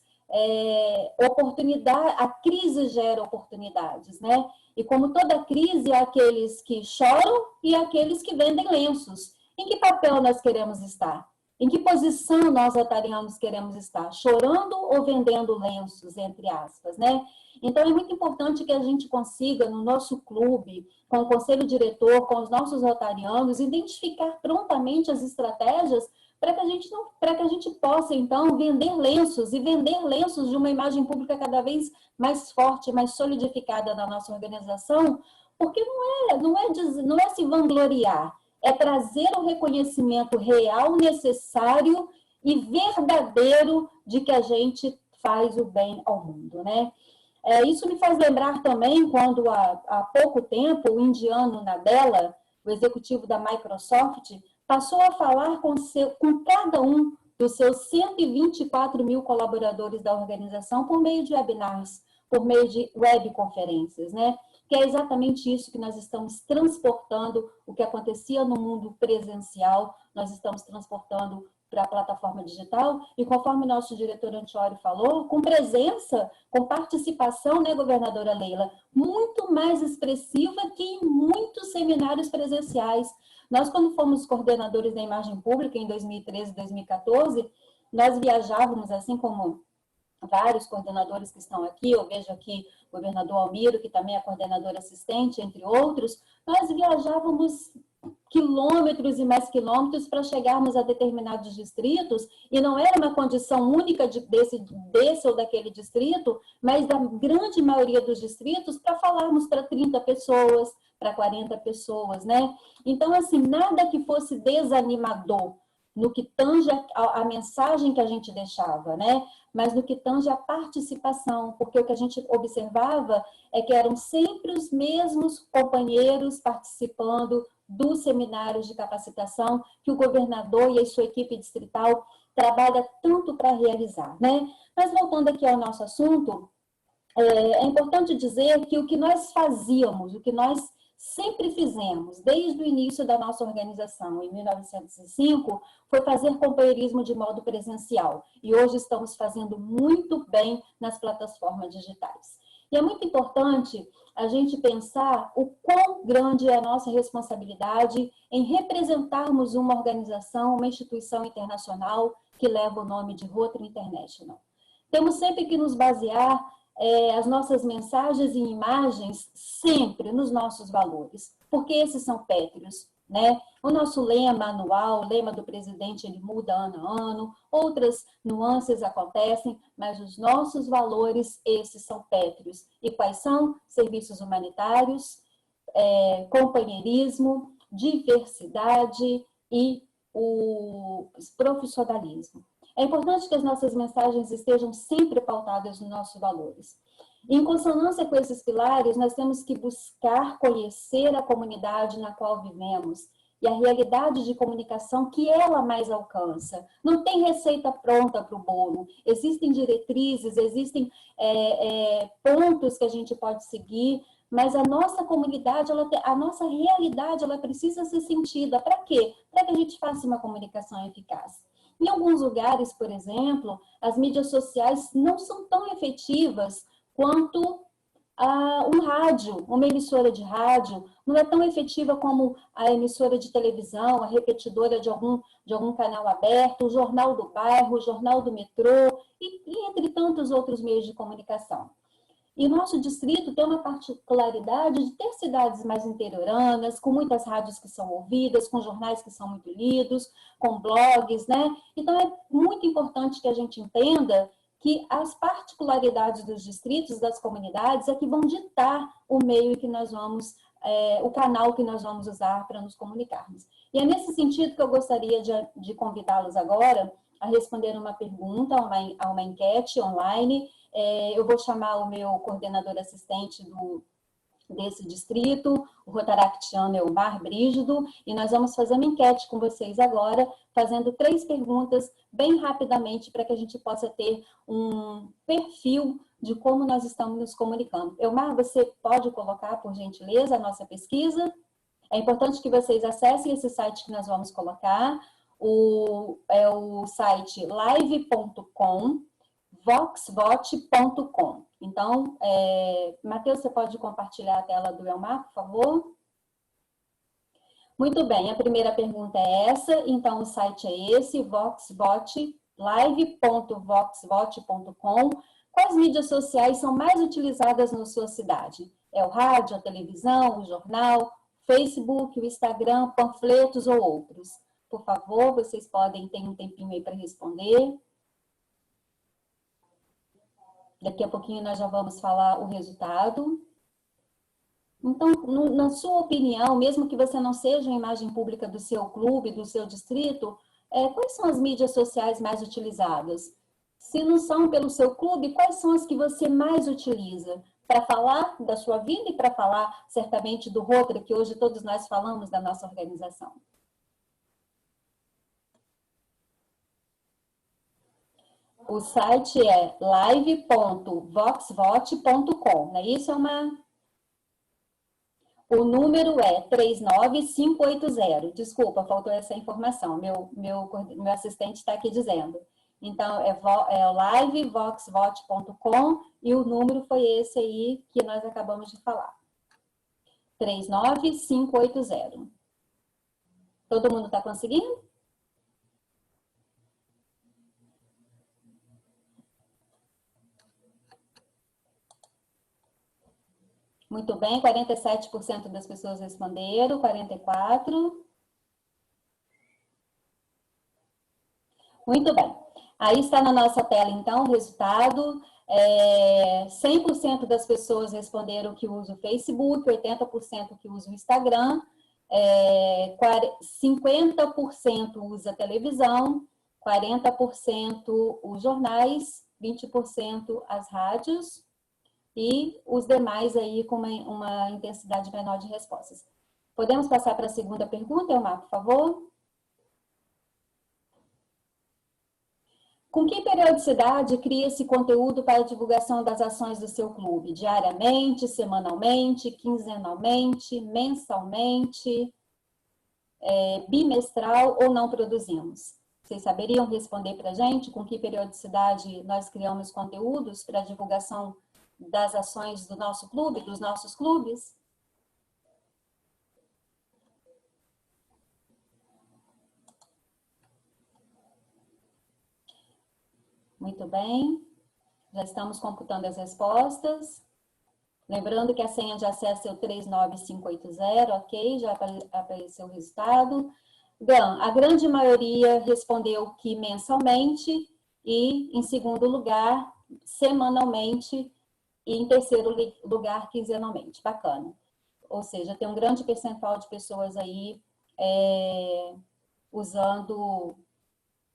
a crise gera oportunidades, né? E como toda crise, há aqueles que choram e aqueles que vendem lenços. Em que papel nós queremos estar? Em que posição nós rotarianos queremos estar? Chorando ou vendendo lenços, entre aspas, né? Então, é muito importante que a gente consiga, no nosso clube, com o conselho diretor, com os nossos rotarianos, identificar prontamente as estratégias para que a gente possa, então, vender lenços, e vender lenços de uma imagem pública cada vez mais forte, mais solidificada na nossa organização, porque não é se vangloriar, é trazer o reconhecimento real, necessário e verdadeiro de que a gente faz o bem ao mundo, né? Isso me faz lembrar também quando, há pouco tempo, o indiano Nadella, o executivo da Microsoft, passou a falar com cada um dos seus 124 mil colaboradores da organização por meio de webinars, por meio de webconferências, né? Que é exatamente isso que nós estamos transportando, o que acontecia no mundo presencial, nós estamos transportando para a plataforma digital, e conforme nosso diretor Antiório falou, com presença, com participação, né, governadora Leila, muito mais expressiva que em muitos seminários presenciais. Nós, quando fomos coordenadores da imagem pública em 2013 e 2014, nós viajávamos, assim como vários coordenadores que estão aqui, eu vejo aqui o governador Almiro, que também é coordenador assistente, entre outros, nós viajávamos quilômetros e mais quilômetros para chegarmos a determinados distritos, e não era uma condição única desse ou daquele distrito, mas da grande maioria dos distritos, para falarmos para 30 pessoas, para 40 pessoas, né? Então, assim, nada que fosse desanimador no que tange a mensagem que a gente deixava, né? Mas no que tange a participação, porque o que a gente observava é que eram sempre os mesmos companheiros participando dos seminários de capacitação que o governador e a sua equipe distrital trabalha tanto para realizar, né? Mas voltando aqui ao nosso assunto, é importante dizer que o que nós fazíamos, o que nós sempre fizemos, desde o início da nossa organização, em 1905, foi fazer companheirismo de modo presencial. E hoje estamos fazendo muito bem nas plataformas digitais. E é muito importante a gente pensar o quão grande é a nossa responsabilidade em representarmos uma organização, uma instituição internacional que leva o nome de Rotary International. Temos sempre que nos basear as nossas mensagens e imagens sempre nos nossos valores, porque esses são pétreos, né? O nosso lema anual, o lema do presidente, ele muda ano a ano, outras nuances acontecem, mas os nossos valores, esses são pétreos. E quais são? Serviços humanitários, companheirismo, diversidade e o profissionalismo. É importante que as nossas mensagens estejam sempre pautadas nos nossos valores. Em consonância com esses pilares, nós temos que buscar conhecer a comunidade na qual vivemos e a realidade de comunicação que ela mais alcança. Não tem receita pronta para o bolo. Existem diretrizes, existem pontos que a gente pode seguir, mas a nossa comunidade, a nossa realidade, ela precisa ser sentida. Para quê? Para que a gente faça uma comunicação eficaz. Em alguns lugares, por exemplo, as mídias sociais não são tão efetivas quanto um rádio, uma emissora de rádio, não é tão efetiva como a emissora de televisão, a repetidora de algum canal aberto, o jornal do bairro, o jornal do metrô, e entre tantos outros meios de comunicação. E o nosso distrito tem uma particularidade de ter cidades mais interioranas, com muitas rádios que são ouvidas, com jornais que são muito lidos, com blogs, né? Então, é muito importante que a gente entenda que as particularidades dos distritos, das comunidades, é que vão ditar o meio que nós vamos, o canal que nós vamos usar para nos comunicarmos. E é nesse sentido que eu gostaria de convidá-los agora a responder uma pergunta, a uma enquete online. Eu vou chamar o meu coordenador assistente desse distrito, o rotaractiano Elmar Brígido, e nós vamos fazer uma enquete com vocês agora, fazendo 3 perguntas bem rapidamente para que a gente possa ter um perfil de como nós estamos nos comunicando. Elmar, você pode colocar, por gentileza, a nossa pesquisa? É importante que vocês acessem esse site que nós vamos colocar, é o site live.com, voxvote.com. Então, Matheus, você pode compartilhar a tela do Elmar, por favor? Muito bem, a primeira pergunta é essa, então o site é esse, voxvote, live.voxvote.com. Quais mídias sociais são mais utilizadas na sua cidade? É o rádio, a televisão, o jornal, Facebook, o Instagram, panfletos ou outros? Por favor, vocês podem ter um tempinho aí para responder. Daqui a pouquinho nós já vamos falar o resultado. Então, na sua opinião, mesmo que você não seja a imagem pública do seu clube, do seu distrito, quais são as mídias sociais mais utilizadas? Se não são pelo seu clube, quais são as que você mais utiliza? Para falar da sua vida e para falar, certamente, do Rotary, que hoje todos nós falamos da nossa organização. O site é live.voxvote.com, não é isso? O número é 39580. Desculpa, faltou essa informação. Meu assistente está aqui dizendo. Então, é livevoxvote.com e o número foi esse aí que nós acabamos de falar. 39580. Todo mundo está conseguindo? Muito bem, 47% das pessoas responderam, 44%. Muito bem. Aí está na nossa tela, então, o resultado. 100% das pessoas responderam que usa o Facebook, 80% que usa o Instagram, 50% usa a televisão, 40% os jornais, 20% as rádios, e os demais aí com uma intensidade menor de respostas. Podemos passar para a segunda pergunta, Elmar, por favor? Com que periodicidade cria esse conteúdo para a divulgação das ações do seu clube? Diariamente, semanalmente, quinzenalmente, mensalmente, bimestral ou não produzimos? Vocês saberiam responder para a gente com que periodicidade nós criamos conteúdos para a divulgação das ações do nosso clube, dos nossos clubes? Muito bem. Já estamos computando as respostas. Lembrando que a senha de acesso é o 39580, ok? Já apareceu o resultado. A grande maioria respondeu que mensalmente e, em segundo lugar, semanalmente e, em terceiro lugar, quinzenalmente. Bacana. Ou seja, tem um grande percentual de pessoas aí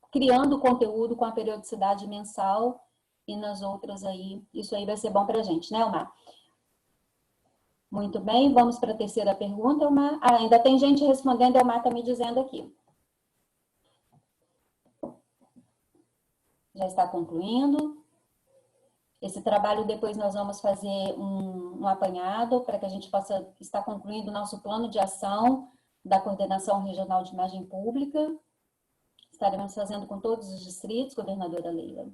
criando conteúdo com a periodicidade mensal e nas outras aí. Isso aí vai ser bom para a gente, né, Elmar? Muito bem, vamos para a terceira pergunta, Elmar. Ainda tem gente respondendo, Elmar está me dizendo aqui. Já está concluindo. Esse trabalho depois nós vamos fazer um apanhado para que a gente possa estar concluindo o nosso plano de ação da Coordenação Regional de Imagem Pública. Estaremos fazendo com todos os distritos, governadora Leila.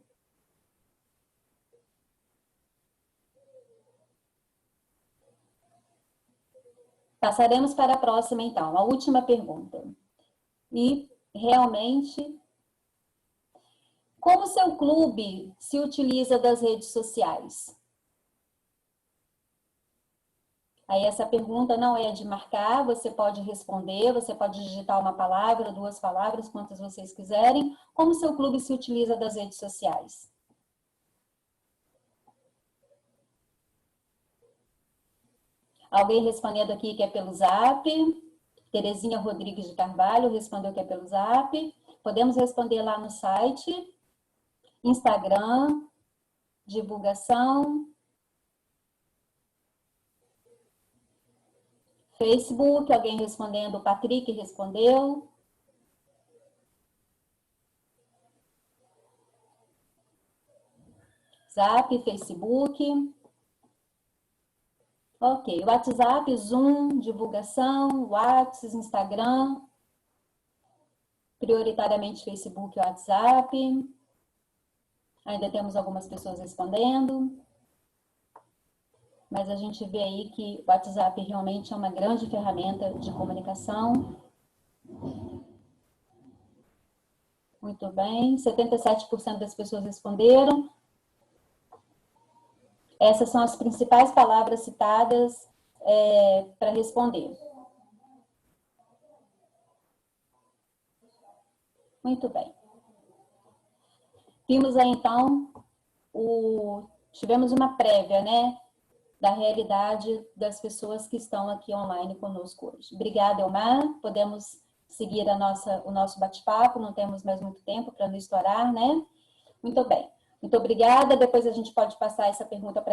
Passaremos para a próxima, então, a última pergunta. E, realmente, como o seu clube se utiliza das redes sociais? Aí essa pergunta não é de marcar, você pode responder, você pode digitar uma palavra, 2 palavras, quantas vocês quiserem. Como o seu clube se utiliza das redes sociais? Alguém respondendo aqui que é pelo Zap. Terezinha Rodrigues de Carvalho respondeu que é pelo Zap. Podemos responder lá no site. Instagram, divulgação. Facebook, alguém respondendo, o Patrick respondeu. Zap, Facebook. Ok, WhatsApp, Zoom, divulgação, WhatsApp, Instagram. Prioritariamente Facebook e WhatsApp. Ainda temos algumas pessoas respondendo. Mas a gente vê aí que o WhatsApp realmente é uma grande ferramenta de comunicação. Muito bem, 77% das pessoas responderam. Essas são as principais palavras citadas para responder. Muito bem. Vimos aí, então, tivemos uma prévia, né, da realidade das pessoas que estão aqui online conosco hoje. Obrigada, Elmar. Podemos seguir o nosso bate-papo, não temos mais muito tempo para não estourar, né? Muito bem. Muito obrigada. Depois a gente pode passar essa pergunta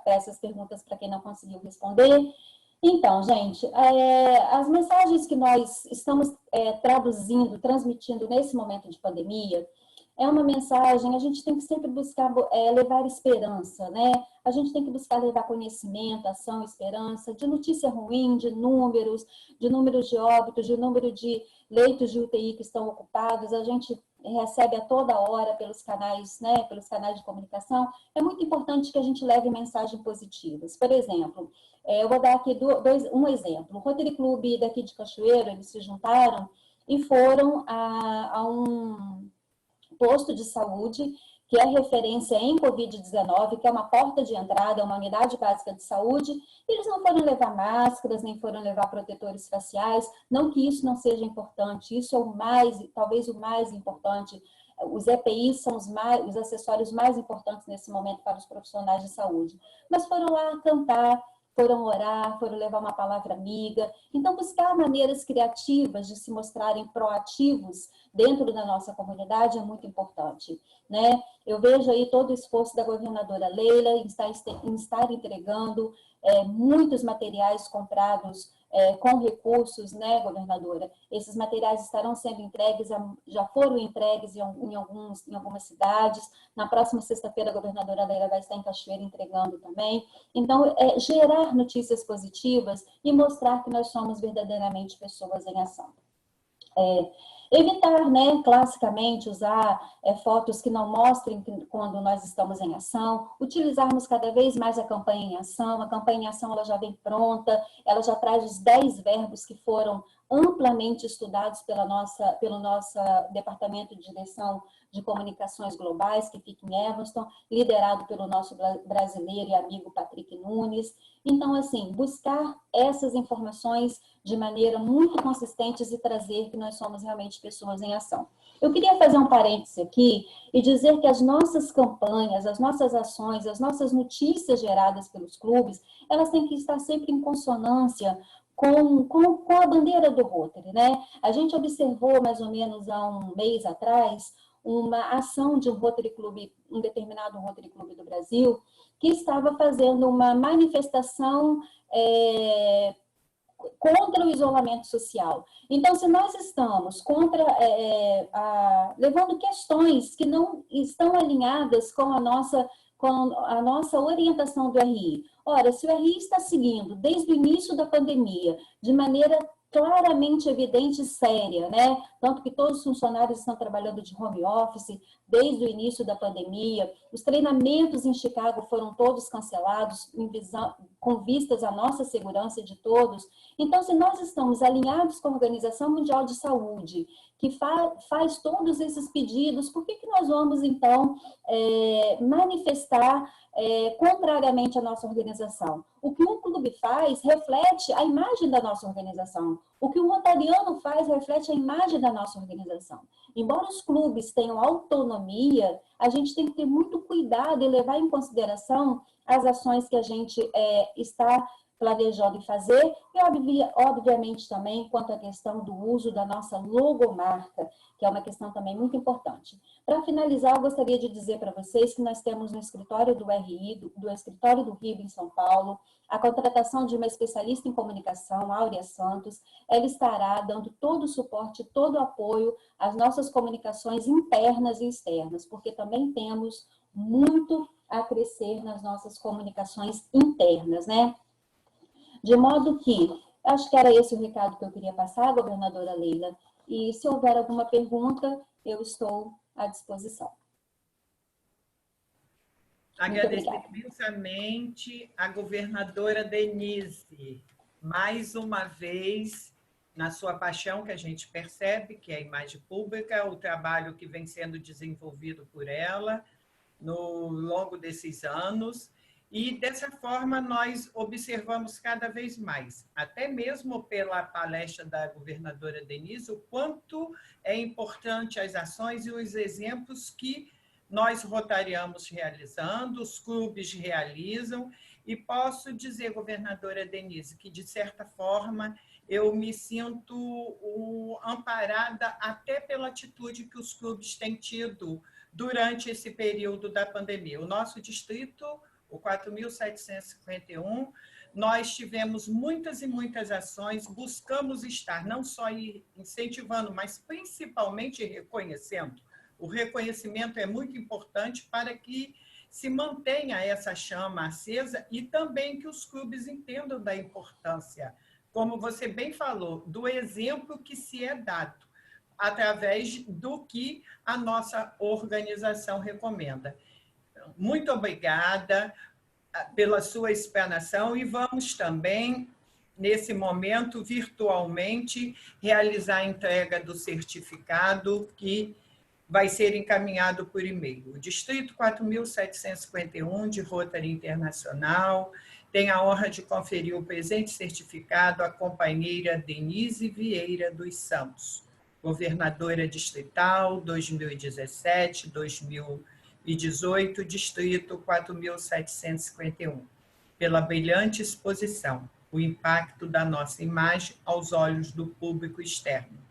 essas perguntas para quem não conseguiu responder. Então, gente, as mensagens que nós estamos transmitindo nesse momento de pandemia, é uma mensagem, a gente tem que sempre buscar levar esperança, né? A gente tem que buscar levar conhecimento, ação, esperança, de notícia ruim, de números de óbitos, de número de leitos de UTI que estão ocupados, a gente recebe a toda hora pelos canais, né, pelos canais de comunicação. É muito importante que a gente leve mensagens positivas. Por exemplo, eu vou dar aqui um exemplo. O Rotary Club daqui de Cachoeiro, eles se juntaram e foram a um posto de saúde, que é referência em Covid-19, que é uma porta de entrada, é uma unidade básica de saúde. Eles não foram levar máscaras, nem foram levar protetores faciais, não que isso não seja importante, isso é talvez o mais importante. Os EPIs são os acessórios mais importantes nesse momento para os profissionais de saúde. Mas foram lá cantar, foram orar, foram levar uma palavra amiga. Então, buscar maneiras criativas de se mostrarem proativos dentro da nossa comunidade é muito importante, né? Eu vejo aí todo o esforço da governadora Leila em estar entregando muitos materiais comprados com recursos, né, governadora? Esses materiais estarão sendo entregues, já foram entregues em algumas cidades. Na próxima sexta-feira, a governadora Leila vai estar em Cachoeira entregando também. Então, gerar notícias positivas e mostrar que nós somos verdadeiramente pessoas em ação. Evitar, né, classicamente, usar fotos que não mostrem quando nós estamos em ação, utilizarmos cada vez mais a campanha em ação. A campanha em ação ela já vem pronta, ela já traz os 10 verbos que foram amplamente estudados pelo nosso Departamento de Direção de Comunicações Globais, que fica em Evanston, liderado pelo nosso brasileiro e amigo Patrick Nunes. Então, assim, buscar essas informações de maneira muito consistente e trazer que nós somos realmente pessoas em ação. Eu queria fazer um parêntese aqui e dizer que as nossas campanhas, as nossas ações, as nossas notícias geradas pelos clubes, elas têm que estar sempre em consonância com a bandeira do Rotary, né? A gente observou mais ou menos há um mês atrás uma ação de um determinado Rotary Clube do Brasil, que estava fazendo uma manifestação contra o isolamento social. Então, se nós estamos levando questões que não estão alinhadas com a nossa orientação do RI. Ora, se o RI está seguindo desde o início da pandemia, de maneira claramente evidente e séria, né? Tanto que todos os funcionários estão trabalhando de home office desde o início da pandemia, os treinamentos em Chicago foram todos cancelados com vistas à nossa segurança de todos. Então, se nós estamos alinhados com a Organização Mundial de Saúde, que faz todos esses pedidos, por que nós vamos, então, manifestar contrariamente à nossa organização? O que um clube faz reflete a imagem da nossa organização. O que um rotariano faz reflete a imagem da nossa organização. Embora os clubes tenham autonomia, a gente tem que ter muito cuidado e levar em consideração as ações que a gente está planejando fazer e, obviamente, também quanto à questão do uso da nossa logomarca, que é uma questão também muito importante. Para finalizar, eu gostaria de dizer para vocês que nós temos no escritório do RI, do escritório do RIB em São Paulo, a contratação de uma especialista em comunicação, Áurea Santos. Ela estará dando todo o suporte, todo o apoio às nossas comunicações internas e externas, porque também temos muito a crescer nas nossas comunicações internas, né? De modo que, acho que era esse o recado que eu queria passar, governadora Leila, e se houver alguma pergunta, eu estou à disposição. Agradeço imensamente a governadora Denise, mais uma vez, na sua paixão, que a gente percebe, que é a imagem pública, o trabalho que vem sendo desenvolvido por ela no longo desses anos. E, dessa forma, nós observamos cada vez mais, até mesmo pela palestra da governadora Denise, o quanto é importante as ações e os exemplos que nós rotariamos realizando, os clubes realizam, e posso dizer, governadora Denise, que, de certa forma, eu me sinto amparada até pela atitude que os clubes têm tido durante esse período da pandemia. O nosso distrito, o 4.751, nós tivemos muitas e muitas ações, buscamos estar não só incentivando, mas principalmente reconhecendo. O reconhecimento é muito importante para que se mantenha essa chama acesa e também que os clubes entendam da importância, como você bem falou, do exemplo que se é dado, através do que a nossa organização recomenda. Muito obrigada pela sua explanação e vamos também, nesse momento, virtualmente, realizar a entrega do certificado que vai ser encaminhado por e-mail. O Distrito 4.751 de Rotary Internacional tem a honra de conferir o presente certificado à companheira Denise Vieira dos Santos, governadora distrital 2017-2018, Distrito 4.751, pela brilhante exposição, o impacto da nossa imagem aos olhos do público externo,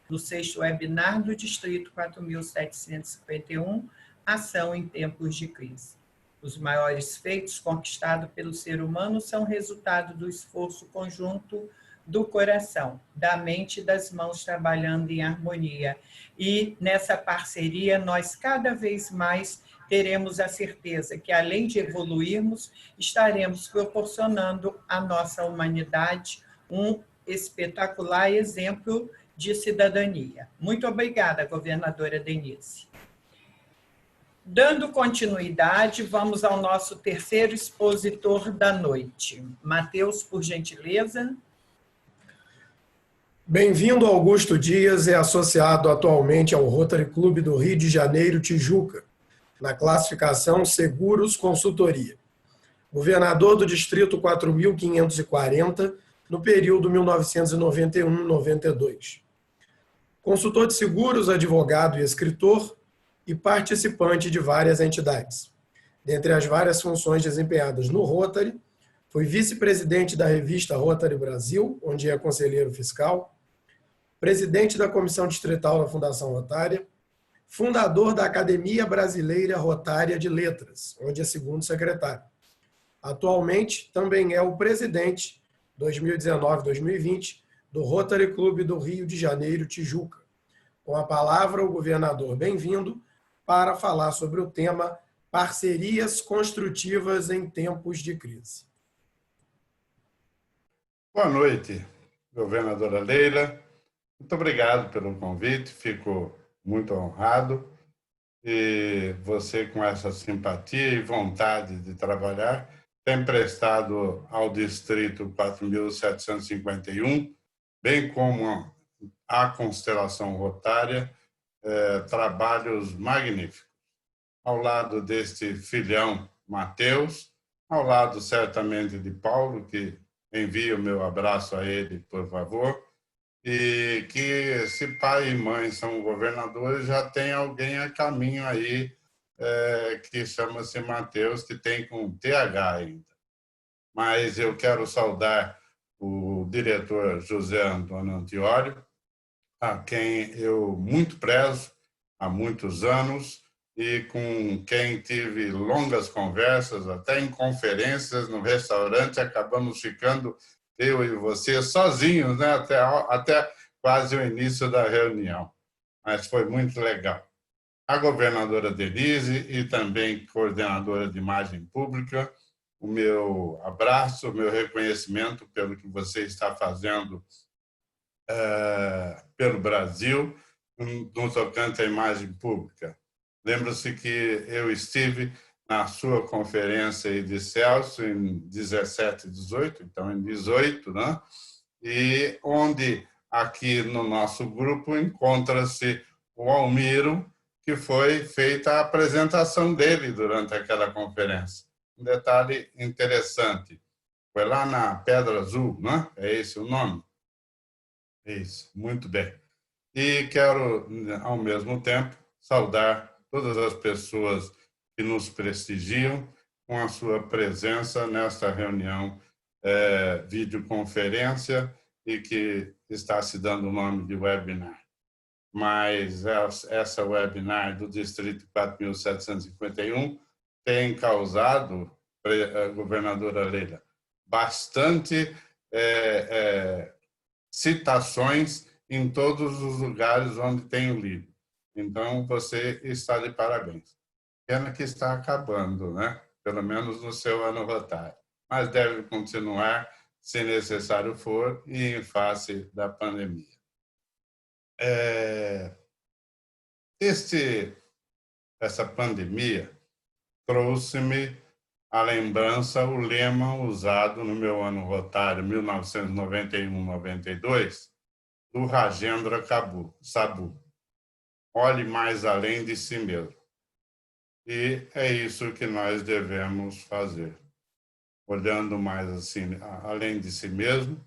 no 6º webinar do Distrito 4.751, Ação em Tempos de Crise. Os maiores feitos conquistados pelo ser humano são resultado do esforço conjunto do coração, da mente e das mãos trabalhando em harmonia. E nessa parceria, nós cada vez mais teremos a certeza que, além de evoluirmos, estaremos proporcionando à nossa humanidade um espetacular exemplo de cidadania. Muito obrigada, governadora Denise. Dando continuidade, vamos ao nosso terceiro expositor da noite. Matheus, por gentileza. Bem-vindo, Augusto Dias, é associado atualmente ao Rotary Clube do Rio de Janeiro, Tijuca, na classificação Seguros Consultoria. Governador do Distrito 4.540, no período 1991-92. Consultor de seguros, advogado e escritor, e participante de várias entidades. Dentre as várias funções desempenhadas no Rotary, foi vice-presidente da revista Rotary Brasil, onde é conselheiro fiscal, presidente da Comissão Distrital da Fundação Rotária, fundador da Academia Brasileira Rotária de Letras, onde é segundo secretário. Atualmente, também é o presidente, 2019-2020, do Rotary Clube do Rio de Janeiro, Tijuca. Com a palavra, o governador, bem-vindo, para falar sobre o tema Parcerias Construtivas em Tempos de Crise. Boa noite, governadora Leila. Muito obrigado pelo convite, fico muito honrado. E você, com essa simpatia e vontade de trabalhar, tem prestado ao Distrito 4.751, bem como à Constelação Rotária, trabalhos magníficos. Ao lado deste filhão Matheus, ao lado certamente de Paulo, que envio o meu abraço a ele, por favor, e que se pai e mãe são governadores, já tem alguém a caminho aí que chama-se Matheus, que tem com TH ainda. Mas eu quero saudar o diretor José Antônio Antiório, a quem eu muito prezo há muitos anos e com quem tive longas conversas, até em conferências no restaurante, acabamos ficando, eu e você, sozinhos, né? até quase o início da reunião. Mas foi muito legal. A governadora Denise e também coordenadora de imagem pública, o meu abraço, o meu reconhecimento pelo que você está fazendo pelo Brasil, no tocante à imagem pública. Lembra-se que eu estive na sua conferência de Celso em 17 e 18, então em 18, né? E onde aqui no nosso grupo encontra-se o Almiro, que foi feita a apresentação dele durante aquela conferência. Um detalhe interessante, foi lá na Pedra Azul, não é? É esse o nome? Isso, muito bem. E quero, ao mesmo tempo, saudar todas as pessoas que nos prestigiam com a sua presença nesta reunião videoconferência e que está se dando o nome de webinar. Mas essa webinar do Distrito 4.751 tem causado, governadora Leila, bastante citações em todos os lugares onde tenho lido. Então, você está de parabéns. Pena que está acabando, né? Pelo menos no seu ano rotário. Mas deve continuar, se necessário for, e em face da pandemia. Essa pandemia trouxe-me à lembrança o lema usado no meu ano rotário 1991-92 do Rajendra Sabu. Olhe mais além de si mesmo. E é isso que nós devemos fazer. Olhando mais assim, além de si mesmo,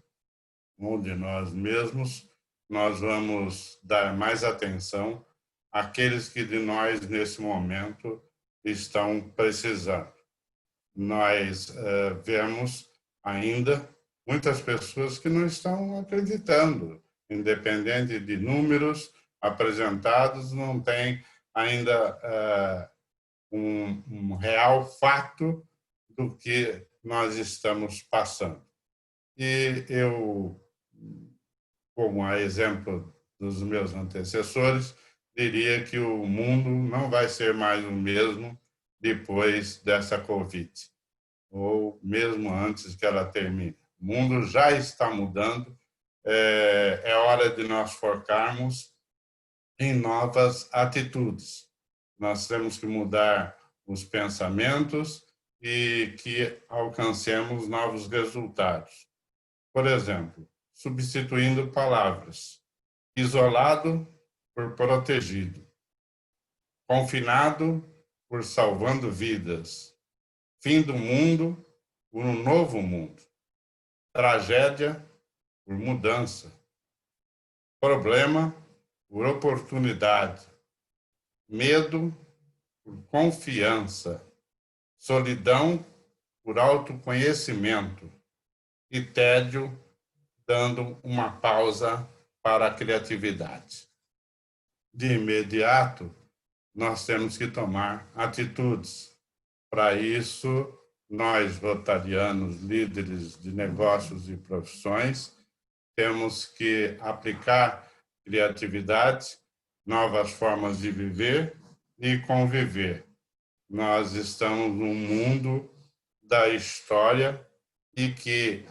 ou de nós mesmos, nós vamos dar mais atenção àqueles que de nós, nesse momento, estão precisando. Nós vemos ainda muitas pessoas que não estão acreditando, independente de números apresentados, não tem ainda um real fato do que nós estamos passando. E eu, como a exemplo dos meus antecessores, diria que o mundo não vai ser mais o mesmo depois dessa Covid, ou mesmo antes que ela termine. O mundo já está mudando, é hora de nós focarmos em novas atitudes. Nós temos que mudar os pensamentos e que alcancemos novos resultados. Por exemplo, substituindo palavras. Isolado por protegido. Confinado por salvando vidas. Fim do mundo por um novo mundo. Tragédia por mudança. Problema por oportunidade. Medo por confiança. Solidão por autoconhecimento. E tédio dando uma pausa para a criatividade. De imediato, nós temos que tomar atitudes. Para isso, nós, rotarianos, líderes de negócios e profissões, temos que aplicar criatividade, novas formas de viver e conviver. Nós estamos num mundo da história e que,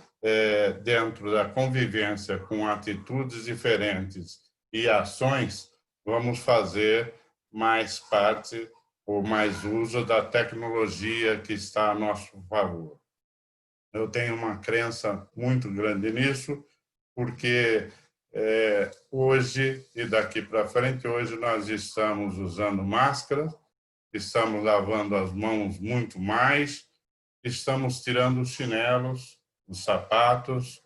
dentro da convivência com atitudes diferentes e ações, vamos fazer mais parte ou mais uso da tecnologia que está a nosso favor. Eu tenho uma crença muito grande nisso, porque hoje e daqui para frente, hoje nós estamos usando máscara, estamos lavando as mãos muito mais, estamos tirando os chinelos, os sapatos,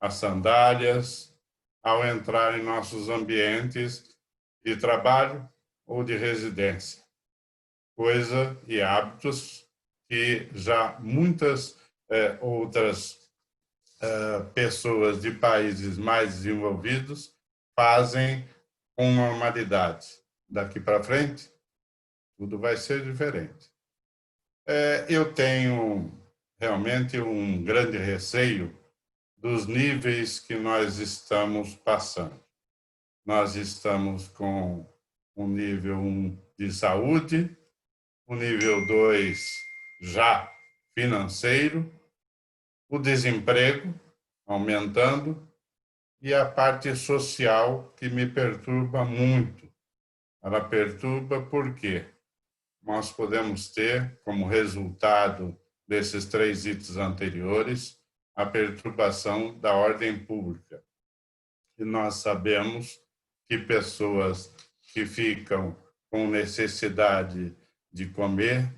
as sandálias, ao entrar em nossos ambientes de trabalho ou de residência. Coisa e hábitos que já muitas outras pessoas de países mais desenvolvidos fazem com normalidade. Daqui para frente, tudo vai ser diferente. Eu tenho realmente um grande receio dos níveis que nós estamos passando. Nós estamos com o nível 1 de saúde, o nível 2 já financeiro, o desemprego aumentando e a parte social que me perturba muito. Ela perturba porque nós podemos ter, como resultado desses 3 itens anteriores, a perturbação da ordem pública. E nós sabemos que pessoas que ficam com necessidade de comer,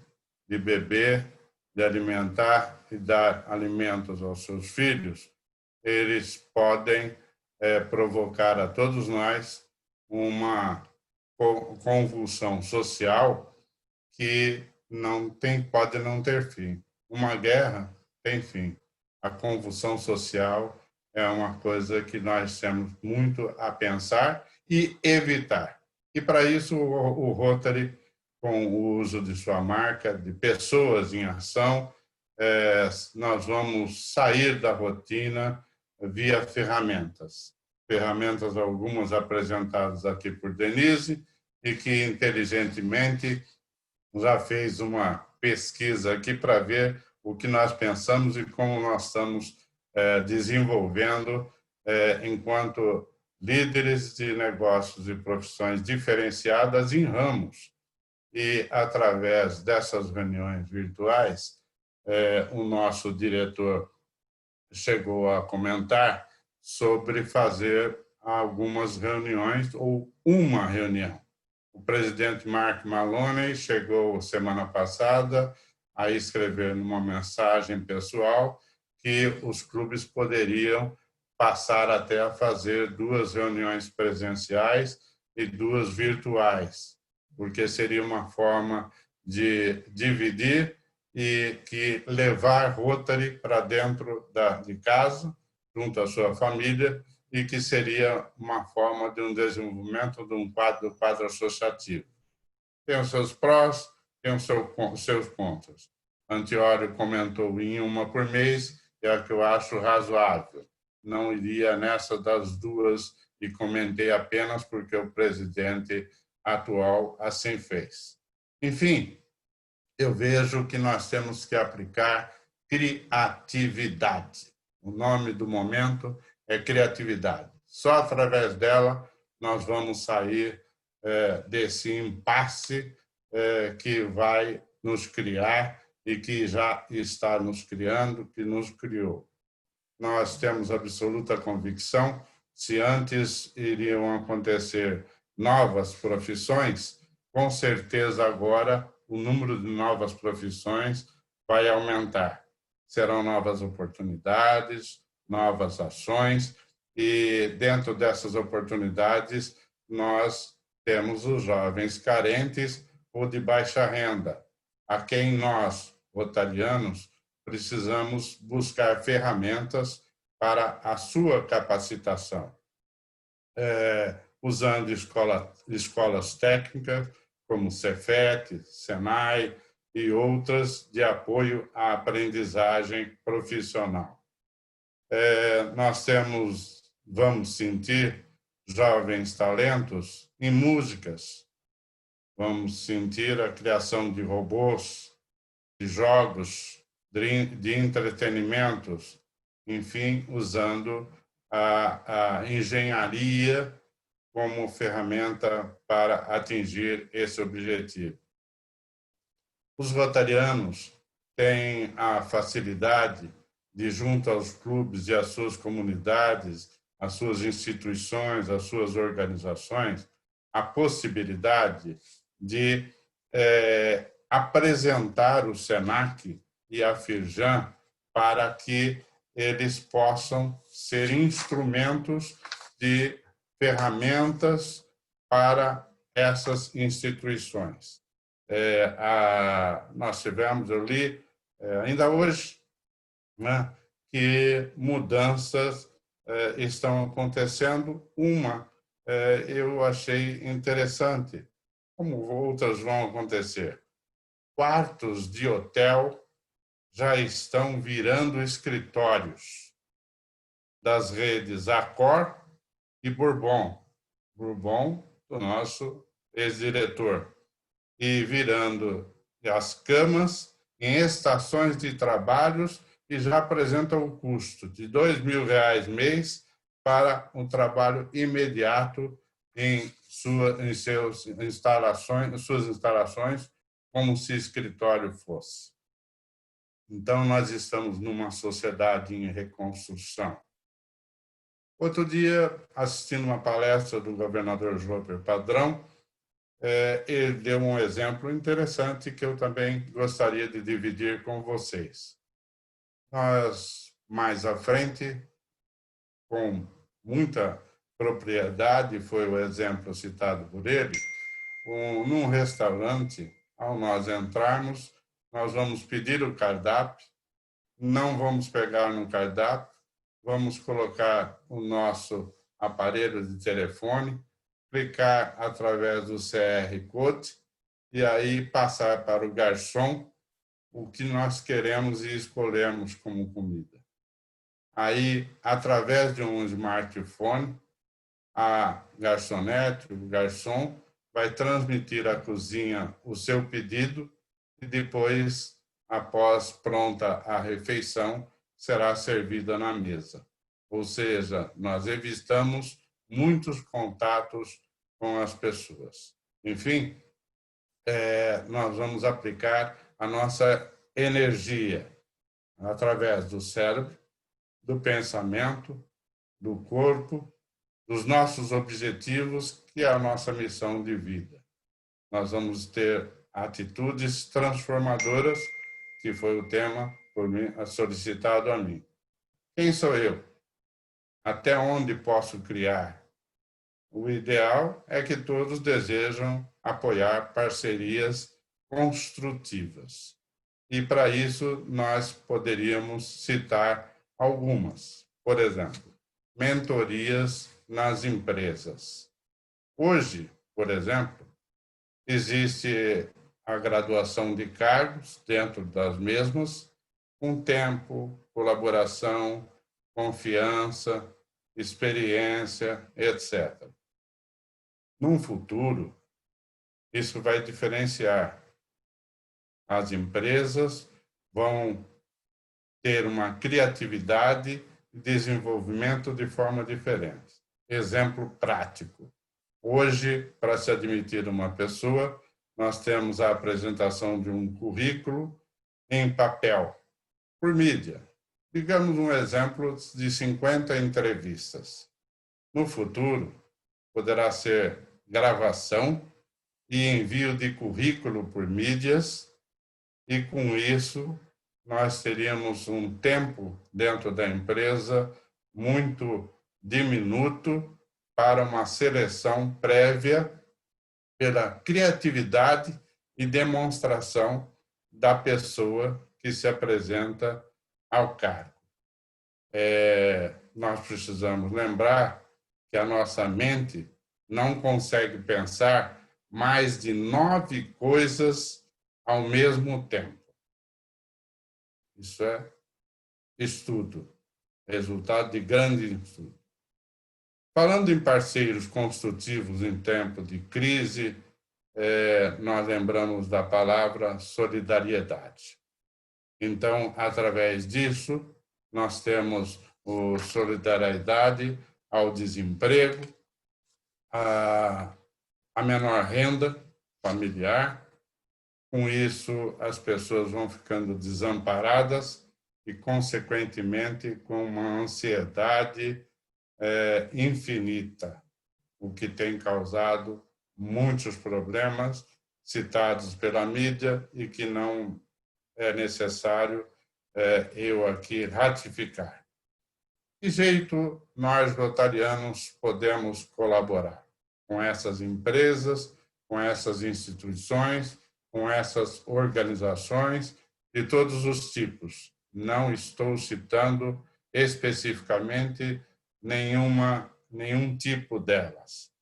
de beber, de alimentar e dar alimentos aos seus filhos, eles podem provocar a todos nós uma convulsão social que pode não ter fim. Uma guerra tem fim. A convulsão social é uma coisa que nós temos muito a pensar e evitar. E, para isso, o Rotary, com o uso de sua marca, de pessoas em ação, nós vamos sair da rotina via ferramentas. Ferramentas algumas apresentadas aqui por Denise e que, inteligentemente, já fez uma pesquisa aqui para ver o que nós pensamos e como nós estamos desenvolvendo enquanto líderes de negócios e profissões diferenciadas em ramos. E, através dessas reuniões virtuais, o nosso diretor chegou a comentar sobre fazer algumas reuniões ou uma reunião. O presidente Mark Maloney chegou semana passada a escrever numa mensagem pessoal que os clubes poderiam passar até a fazer 2 reuniões presenciais e 2 virtuais, porque seria uma forma de dividir e que levar Rotary para dentro de casa, junto à sua família, e que seria uma forma de um desenvolvimento de um quadro associativo. Tem os seus prós, tem os seus contras. Antiório comentou em uma por mês, é a que eu acho razoável. Não iria nessa das 2 e comentei apenas porque o presidente atual assim fez. Enfim, eu vejo que nós temos que aplicar criatividade. O nome do momento é criatividade. Só através dela nós vamos sair desse impasse que vai nos criar e que já está nos criando, que nos criou. Nós temos absoluta convicção, se antes iriam acontecer novas profissões, com certeza agora o número de novas profissões vai aumentar. Serão novas oportunidades, novas ações, e dentro dessas oportunidades nós temos os jovens carentes ou de baixa renda, a quem nós, rotarianos, precisamos buscar ferramentas para a sua capacitação, usando escolas técnicas como Cefet, Senai e outras de apoio à aprendizagem profissional. Nós vamos sentir jovens talentos em músicas, vamos sentir a criação de robôs, de jogos, de entretenimentos, enfim, usando a engenharia como ferramenta para atingir esse objetivo. Os rotarianos têm a facilidade de, junto aos clubes e às suas comunidades, às suas instituições, às suas organizações, a possibilidade de apresentar o SENAC e a Firjan para que eles possam ser instrumentos de ferramentas para essas instituições. Nós tivemos, eu li ainda hoje, né, que mudanças estão acontecendo. Eu achei interessante, como outras vão acontecer. Quartos de hotel já estão virando escritórios das redes Accor e Bourbon. Bourbon, do nosso ex-diretor. E virando as camas em estações de trabalhos e já apresentam o custo de R$ 2.000 mês para um trabalho imediato em suas instalações, como se escritório fosse. Então, nós estamos numa sociedade em reconstrução. Outro dia, assistindo uma palestra do governador João Padrão, ele deu um exemplo interessante que eu também gostaria de dividir com vocês. Nós, mais à frente, com muita propriedade, foi o exemplo citado por ele, num restaurante, ao nós entrarmos, nós vamos pedir o cardápio, não vamos pegar no cardápio, vamos colocar o nosso aparelho de telefone, clicar através do QR Code e aí passar para o garçom o que nós queremos e escolhermos como comida. Aí, através de um smartphone, a garçonete, o garçom, vai transmitir à cozinha o seu pedido e depois, após pronta a refeição, será servida na mesa. Ou seja, nós evitamos muitos contatos com as pessoas. Enfim, nós vamos aplicar a nossa energia através do cérebro, do pensamento, do corpo, dos nossos objetivos, que é a nossa missão de vida. Nós vamos ter atitudes transformadoras, que foi o tema solicitado a mim. Quem sou eu? Até onde posso criar? O ideal é que todos desejam apoiar parcerias construtivas. E, para isso, nós poderíamos citar algumas. Por exemplo, mentorias nas empresas. Hoje, por exemplo, existe a graduação de cargos dentro das mesmas, com tempo, colaboração, confiança, experiência, etc. Num futuro, isso vai diferenciar. As empresas vão ter uma criatividade e desenvolvimento de forma diferente. Exemplo prático. Hoje, para se admitir uma pessoa, nós temos a apresentação de um currículo em papel, por mídia. Digamos um exemplo de 50 entrevistas. No futuro, poderá ser gravação e envio de currículo por mídias, e com isso nós teríamos um tempo dentro da empresa muito diminuto para uma seleção prévia pela criatividade e demonstração da pessoa que se apresenta ao cargo. Nós precisamos lembrar que a nossa mente não consegue pensar mais de 9 coisas ao mesmo tempo. Isso é estudo, resultado de grande estudo. Falando em parceiros construtivos em tempo de crise, nós lembramos da palavra solidariedade. Então, através disso, nós temos a solidariedade ao desemprego, a menor renda familiar. Com isso, as pessoas vão ficando desamparadas e, consequentemente, com uma ansiedade infinita, o que tem causado muitos problemas citados pela mídia e que não é necessário eu aqui ratificar. De jeito nós, rotarianos, podemos colaborar com essas empresas, com essas instituições, com essas organizações de todos os tipos. Não estou citando especificamente nenhum tipo delas.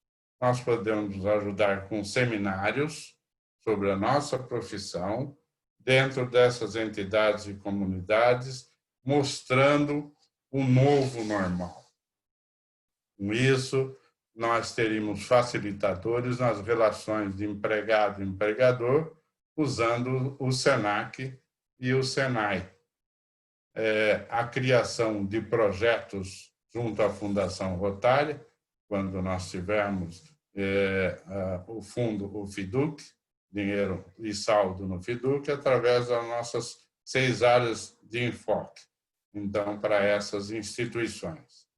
Nós podemos ajudar com seminários sobre a nossa profissão, dentro dessas entidades e comunidades, mostrando o novo normal. Com isso, nós teríamos facilitadores nas relações de empregado e empregador, usando o SENAC e o SENAI. A criação de projetos junto à Fundação Rotária, quando nós tivermos o fundo, o FIDUC, dinheiro e saldo no FIDUC, através das nossas 6 áreas de enfoque, então, para essas instituições.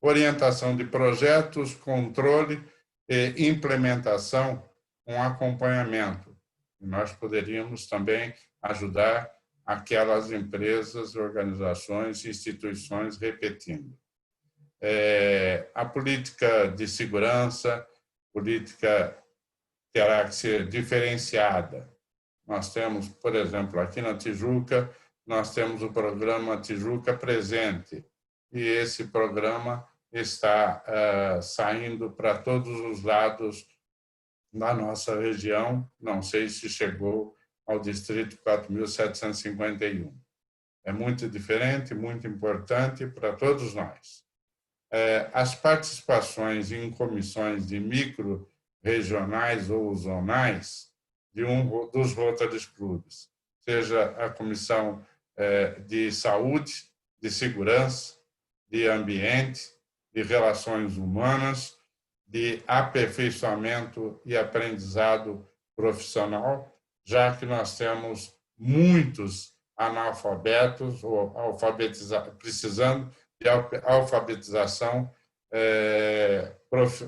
Orientação de projetos, controle e implementação um acompanhamento. E nós poderíamos também ajudar aquelas empresas, organizações, instituições repetindo. A política de segurança, política terá que ser diferenciada. Nós temos, por exemplo, aqui na Tijuca, nós temos o programa Tijuca Presente, e esse programa está saindo para todos os lados da nossa região, não sei se chegou ao distrito 4.751. É muito diferente, muito importante para todos nós. As participações em comissões de micro-regionais ou zonais dos Rotary Clubs, seja a comissão de saúde, de segurança, de ambiente, de relações humanas, de aperfeiçoamento e aprendizado profissional, já que nós temos muitos analfabetos ou precisando de alfabetização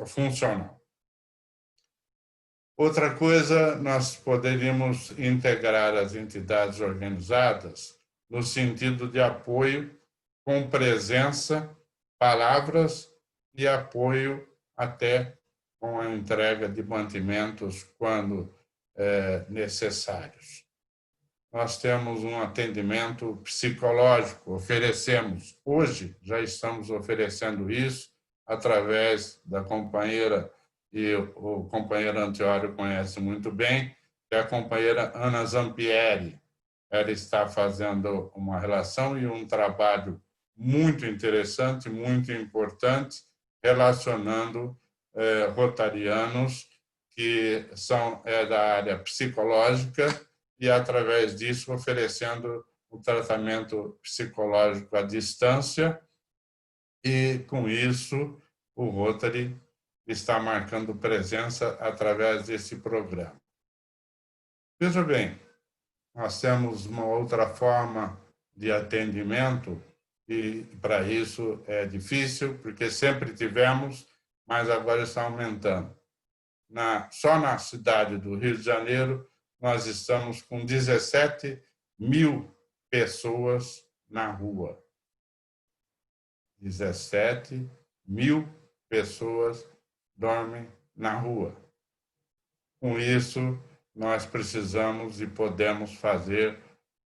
funcional. Outra coisa, nós poderíamos integrar as entidades organizadas no sentido de apoio com presença, palavras e apoio até com a entrega de mantimentos quando necessários. Nós temos um atendimento psicológico, oferecemos, hoje já estamos oferecendo isso através da companheira, e o companheiro Antiório conhece muito bem, que é a companheira Ana Zampieri. Ela está fazendo uma relação e um trabalho muito interessante, muito importante, relacionando rotarianos que são da área psicológica e, através disso, oferecendo um tratamento psicológico à distância. E, com isso, o Rotary está marcando presença através desse programa. Veja bem, nós temos uma outra forma de atendimento e, para isso, é difícil, porque sempre tivemos, mas agora está aumentando. Só na cidade do Rio de Janeiro, nós estamos com 17 mil pessoas na rua. 17 mil pessoas dormem na rua. Com isso, nós precisamos e podemos fazer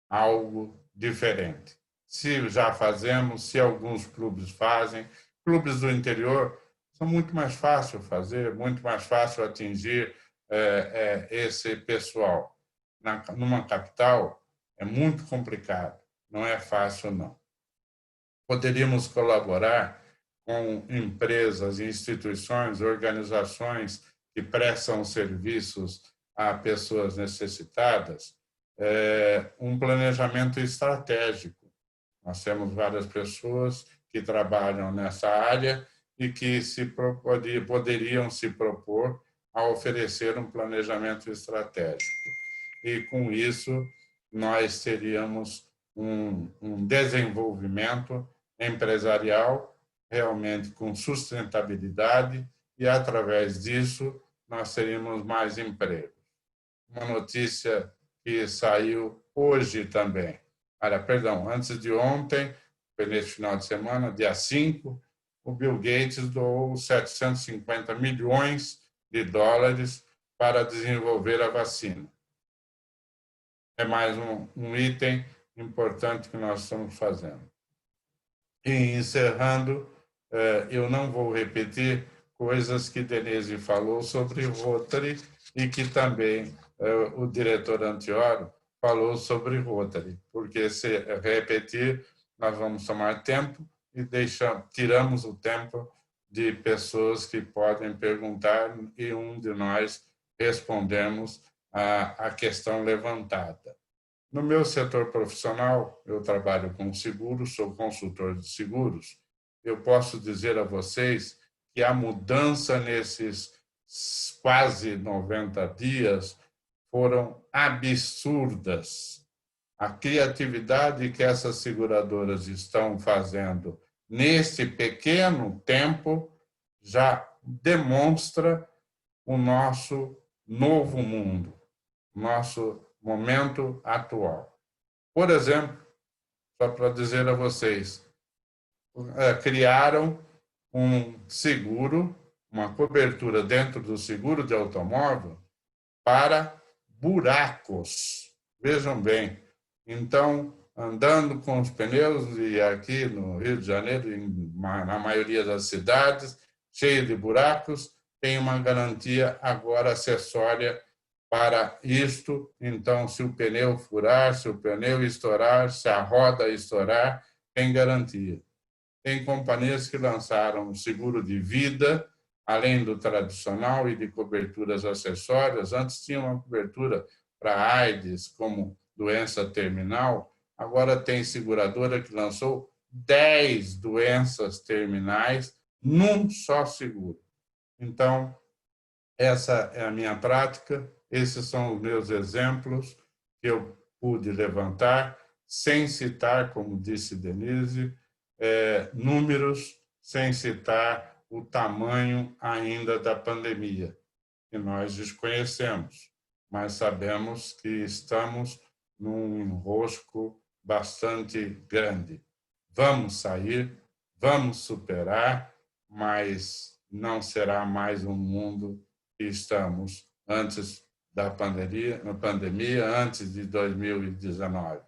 algo diferente. Se já fazemos, se alguns clubes fazem, clubes do interior são muito mais fácil fazer, muito mais fácil atingir esse pessoal. Numa capital é muito complicado, não é fácil não. Poderíamos colaborar com empresas, instituições, organizações que prestam serviços a pessoas necessitadas, um planejamento estratégico. Nós temos várias pessoas que trabalham nessa área e que poderiam se propor a oferecer um planejamento estratégico. E, com isso, nós teríamos um desenvolvimento empresarial realmente com sustentabilidade e, através disso, nós teríamos mais empregos. Uma notícia que saiu hoje também, antes de ontem, foi nesse final de semana, dia 5, o Bill Gates doou 750 milhões de dólares para desenvolver a vacina. É mais um item importante que nós estamos fazendo. E, encerrando, eu não vou repetir coisas que Denise falou sobre Rotary e que também o diretor Antiório falou sobre Rotary, porque se repetir, nós vamos tomar tempo e tiramos o tempo de pessoas que podem perguntar e um de nós respondemos a questão levantada. No meu setor profissional, eu trabalho com seguros, sou consultor de seguros. Eu posso dizer a vocês que a mudança nesses quase 90 dias foram absurdas. A criatividade que essas seguradoras estão fazendo neste pequeno tempo já demonstra o nosso novo mundo, nosso momento atual. Por exemplo, só para dizer a vocês, criaram um seguro, uma cobertura dentro do seguro de automóvel para buracos. Vejam bem, então, andando com os pneus, e aqui no Rio de Janeiro, na maioria das cidades, cheio de buracos, tem uma garantia agora acessória para isto. Então, se o pneu furar, se o pneu estourar, se a roda estourar, tem garantia. Tem companhias que lançaram um seguro de vida, além do tradicional e de coberturas acessórias. Antes tinha uma cobertura para AIDS, como doença terminal. Agora tem seguradora que lançou 10 doenças terminais num só seguro. Então, essa é a minha prática, esses são os meus exemplos que eu pude levantar, sem citar, como disse Denise, números, sem citar o tamanho ainda da pandemia, que nós desconhecemos, mas sabemos que estamos num enrosco bastante grande. Vamos sair, vamos superar, mas não será mais um mundo que estamos antes da pandemia, antes de 2019.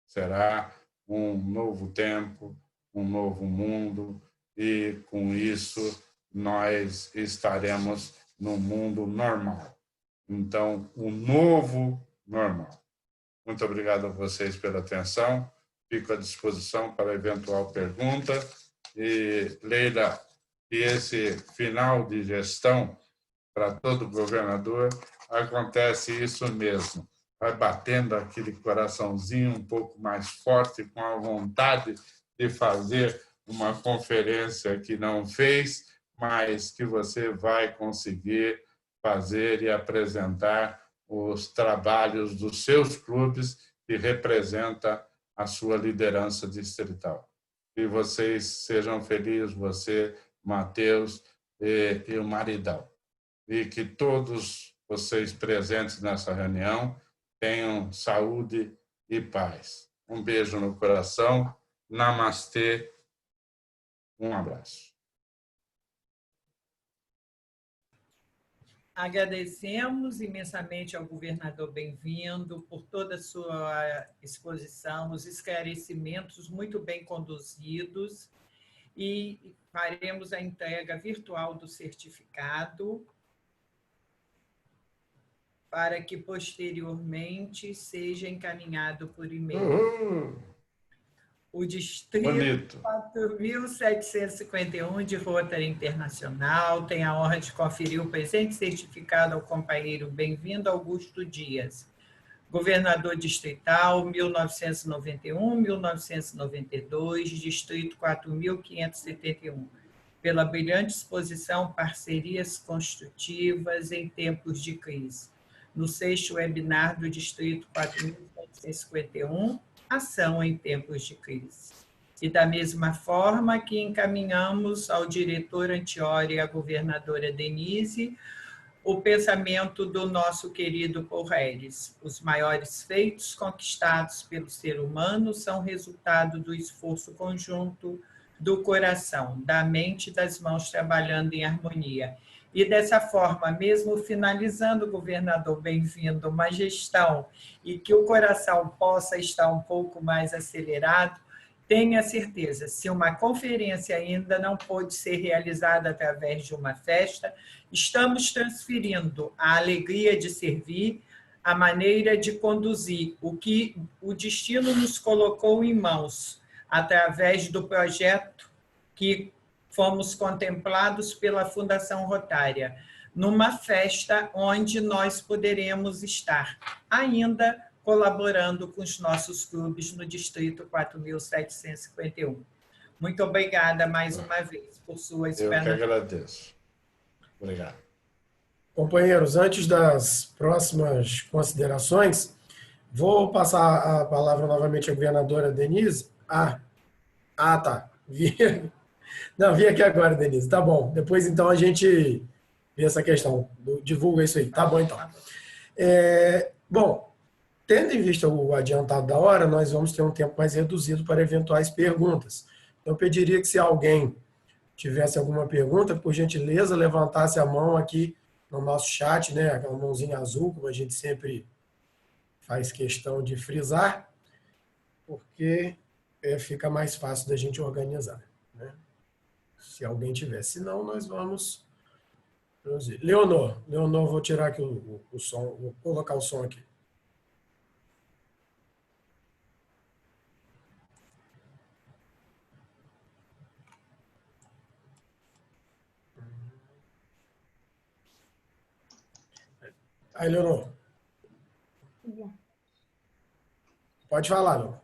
Será um novo tempo, um novo mundo, e com isso nós estaremos no mundo normal. Então, o novo normal. Muito obrigado a vocês pela atenção. Fico à disposição para eventual pergunta. E, Leila, que esse final de gestão, para todo governador, acontece isso mesmo. Vai batendo aquele coraçãozinho um pouco mais forte, com a vontade de fazer uma conferência que não fez, mas que você vai conseguir fazer e apresentar os trabalhos dos seus clubes que representa a sua liderança distrital. Que vocês sejam felizes, você, Matheus e o Maridão. E que todos vocês presentes nessa reunião tenham saúde e paz. Um beijo no coração. Namastê. Um abraço. Agradecemos imensamente ao governador Bem-vindo por toda a sua exposição, os esclarecimentos muito bem conduzidos, e faremos a entrega virtual do certificado para que posteriormente seja encaminhado por e-mail. O Distrito 4.751 de Rotary Internacional tem a honra de conferir o presente certificado ao companheiro Bem-vindo Augusto Dias, governador distrital 1991-1992, Distrito 4.571, pela brilhante exposição Parcerias Construtivas em Tempos de Crise, no 6º webinar do Distrito 4.751, Ação em Tempos de Crise. E da mesma forma que encaminhamos ao diretor Antiori e à governadora Denise o pensamento do nosso querido Paul Harris: os maiores feitos conquistados pelo ser humano são resultado do esforço conjunto do coração, da mente e das mãos trabalhando em harmonia. E dessa forma, mesmo finalizando, governador, bem-vindo, uma gestão e que o coração possa estar um pouco mais acelerado, tenha certeza, se uma conferência ainda não pôde ser realizada através de uma festa, estamos transferindo a alegria de servir, a maneira de conduzir o que o destino nos colocou em mãos, através do projeto que fomos contemplados pela Fundação Rotária, numa festa onde nós poderemos estar ainda colaborando com os nossos clubes no Distrito 4.751. Muito obrigada mais uma vez por sua experiência. Eu que agradeço. Obrigado. Companheiros, antes das próximas considerações, vou passar a palavra novamente à governadora Denise. Tá. Não, vim aqui agora, Denise. Tá bom. Depois, então, a gente ver essa questão. Divulga isso aí. Tá bom, então. Bom, tendo em vista o adiantado da hora, nós vamos ter um tempo mais reduzido para eventuais perguntas. Então, eu pediria que, se alguém tivesse alguma pergunta, por gentileza, levantasse a mão aqui no nosso chat, né? Aquela mãozinha azul, como a gente sempre faz questão de frisar, porque fica mais fácil da gente organizar, né? Se alguém tiver. Se não, nós vamos produzir. Leonor, vou tirar aqui o som, vou colocar o som aqui. Aí, Leonor. Pode falar, Leonor.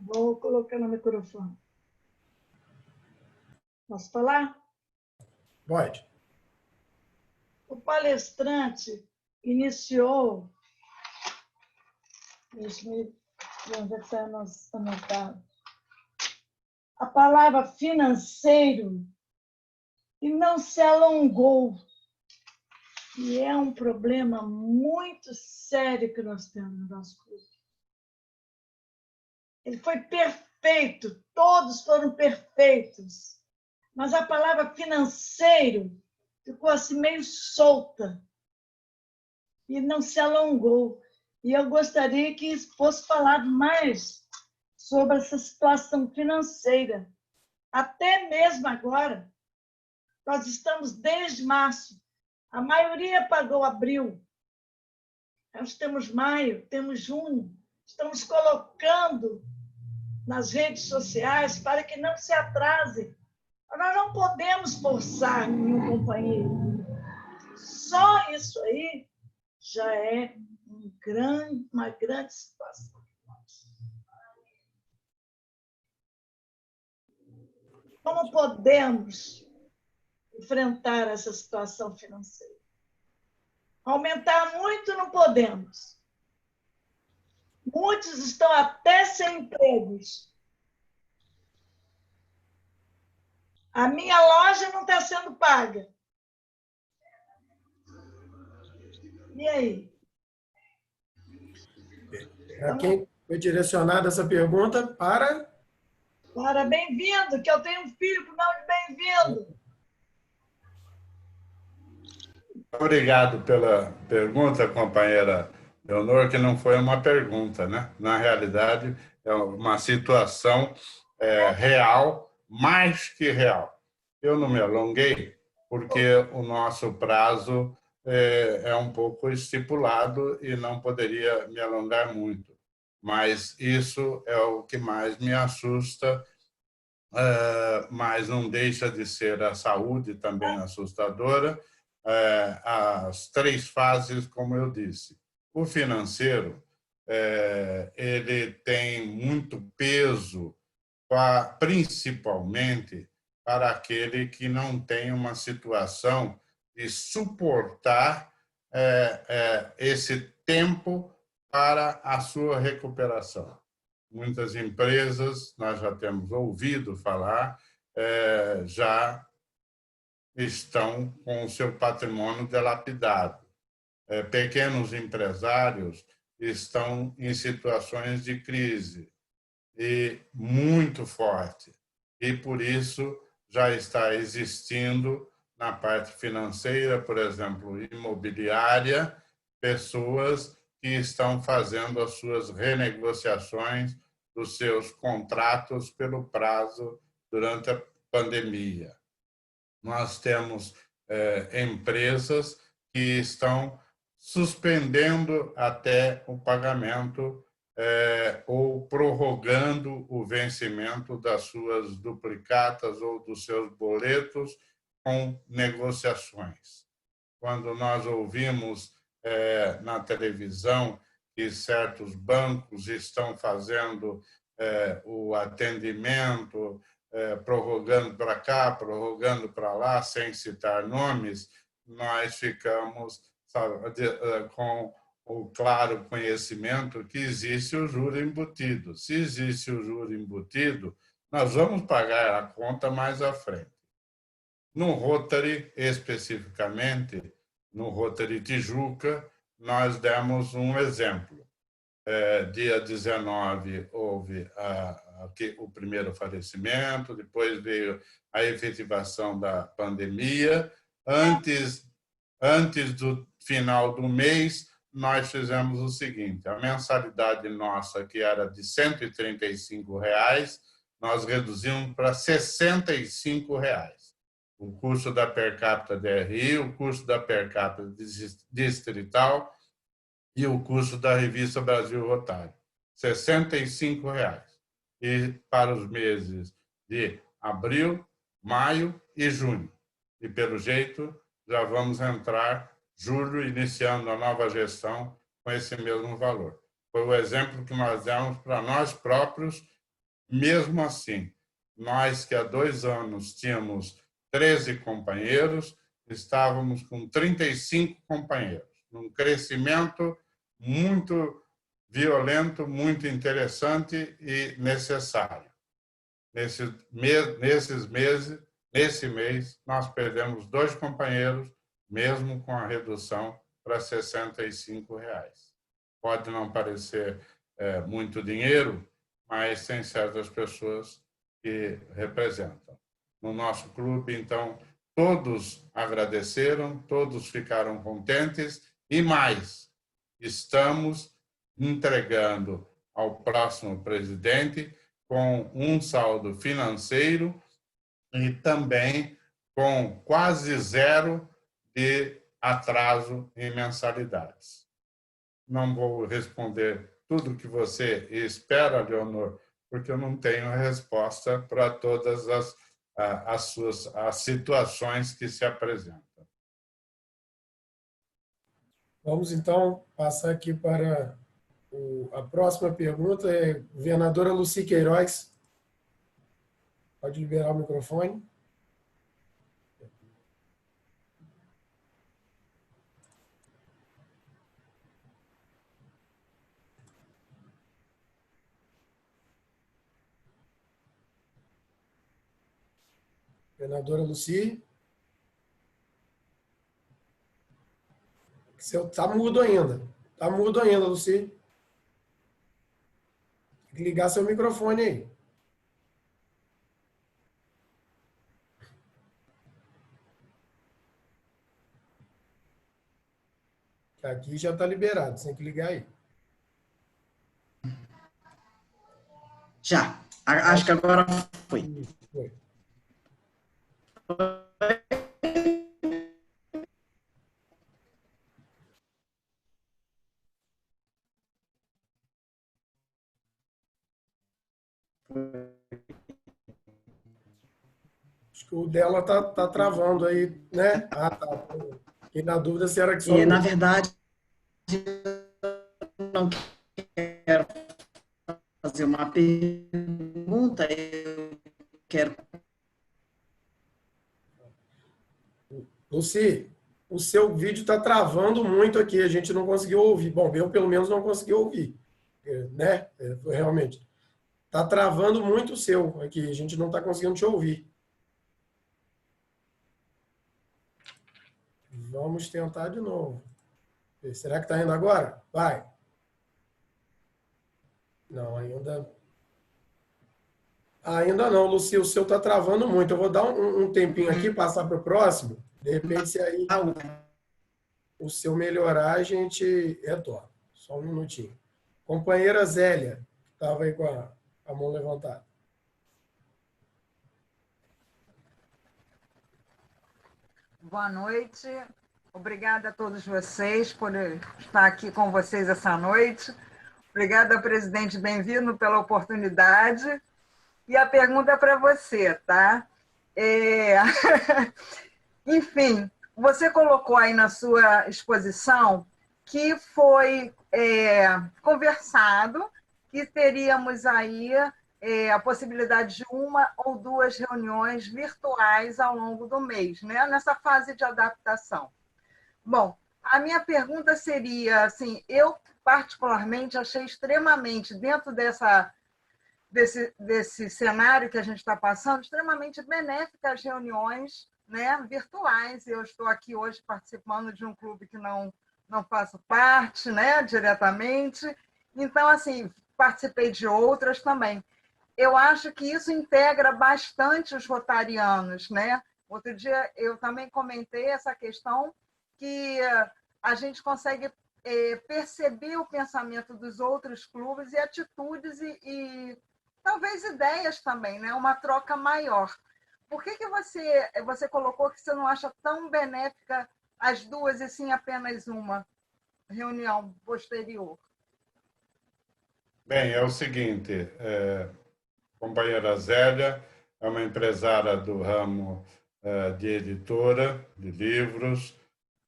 Vou colocar no microfone. Posso falar? Pode. O palestrante iniciou. Deixa eu ver onde está anotado. A palavra financeiro e não se alongou. E é um problema muito sério que nós temos no nosso clube. Ele foi perfeito, todos foram perfeitos. Mas a palavra financeiro ficou assim meio solta e não se alongou. E eu gostaria que fosse falado mais sobre essa situação financeira. Até mesmo agora, nós estamos desde março. A maioria pagou abril. Nós temos maio, temos junho. Estamos colocando nas redes sociais para que não se atrase. Nós não podemos forçar nenhum companheiro. Só isso aí já é uma grande situação. Como podemos enfrentar essa situação financeira? Aumentar muito não podemos. Muitos estão até sem empregos. A minha loja não está sendo paga. E aí? Para quem foi direcionada essa pergunta? Para Bem-vindo, que eu tenho um filho com o nome de Bem-vindo. Obrigado pela pergunta, companheira Leonor, que não foi uma pergunta, né? Na realidade, é uma situação real, mais que real. Eu não me alonguei, porque o nosso prazo é um pouco estipulado e não poderia me alongar muito. Mas isso é o que mais me assusta, mas não deixa de ser a saúde também assustadora. As três fases, como eu disse. O financeiro, ele tem muito peso, principalmente para aquele que não tem uma situação de suportar esse tempo para a sua recuperação. Muitas empresas, nós já temos ouvido falar, já estão com o seu patrimônio dilapidado. Pequenos empresários estão em situações de crise e muito forte. E, por isso, já está existindo, na parte financeira, por exemplo, imobiliária, pessoas que estão fazendo as suas renegociações dos seus contratos pelo prazo durante a pandemia. Nós temos empresas que estão suspendendo até o pagamento ou prorrogando o vencimento das suas duplicatas ou dos seus boletos com negociações. Quando nós ouvimos na televisão que certos bancos estão fazendo o atendimento, prorrogando para cá, prorrogando para lá, sem citar nomes, nós ficamos com o claro conhecimento que existe o juro embutido. Se existe o juro embutido, nós vamos pagar a conta mais à frente. No Rotary, especificamente, no Rotary Tijuca, nós demos um exemplo. Dia 19 houve o primeiro falecimento, depois veio a efetivação da pandemia. Antes do final do mês, nós fizemos o seguinte: a mensalidade nossa, que era de R$ 135, nós reduzimos para R$ 65. O custo da per capita DRI, o custo da per capita distrital e o custo da revista Brasil Rotário, R$ 65. E para os meses de abril, maio e junho. E, pelo jeito, já vamos entrar julho, iniciando a nova gestão com esse mesmo valor. Foi o exemplo que nós demos para nós próprios. Mesmo assim, nós que há 2 anos tínhamos 13 companheiros, estávamos com 35 companheiros, num crescimento muito violento, muito interessante e necessário. Nesse mês, nós perdemos 2 companheiros, mesmo com a redução para R$ 65. Pode não parecer muito dinheiro, mas tem certas pessoas que representam. No nosso clube, então, todos agradeceram, todos ficaram contentes e mais, estamos entregando ao próximo presidente com um saldo financeiro e também com quase 0 de atraso em mensalidades. Não vou responder tudo que você espera, Leonor, porque eu não tenho resposta para todas as situações que se apresentam. Vamos, então, passar aqui para a próxima pergunta. Governadora Lucy Queiroz. Pode liberar o microfone. Governadora Lucy. Está mudo ainda. Está mudo ainda, Lucy. Tem que ligar seu microfone aí. Aqui já está liberado, você tem que ligar aí. Já. Acho que agora foi. Foi. Acho que o dela tá travando aí, né? Ah, tá. Fiquei na dúvida se era que só... Na verdade, eu não quero fazer uma pergunta, eu quero... Lucy, o seu vídeo está travando muito aqui, a gente não conseguiu ouvir. Bom, eu pelo menos não consegui ouvir, né? Realmente. Está travando muito o seu aqui, a gente não está conseguindo te ouvir. Vamos tentar de novo. Será que está indo agora? Vai. Não, ainda não, Lucy, o seu está travando muito. Eu vou dar um tempinho aqui, passar para o próximo. De repente, se aí o seu melhorar, a gente retorna. Só um minutinho. Companheira Zélia, que estava aí com a mão levantada. Boa noite. Obrigada a todos vocês por estar aqui com vocês essa noite. Obrigada, presidente Bem-vindo, pela oportunidade. E a pergunta é para você, tá? Enfim, você colocou aí na sua exposição que foi conversado que teríamos aí a possibilidade de 1 ou 2 reuniões virtuais ao longo do mês, né? Nessa fase de adaptação. Bom, a minha pergunta seria, assim, eu particularmente achei extremamente, dentro desse cenário que a gente está passando, extremamente benéfica as reuniões né, virtuais. Eu estou aqui hoje participando de um clube que não faço parte, né, diretamente. Então, assim, participei de outras também. Eu acho que isso integra bastante os rotarianos, né? Outro dia eu também comentei essa questão que a gente consegue perceber o pensamento dos outros clubes e atitudes e talvez ideias também, né? Uma troca maior. Por que você colocou que você não acha tão benéfica as duas e sim apenas uma reunião posterior? Bem, é o seguinte, companheira Zélia é uma empresária do ramo de editora de livros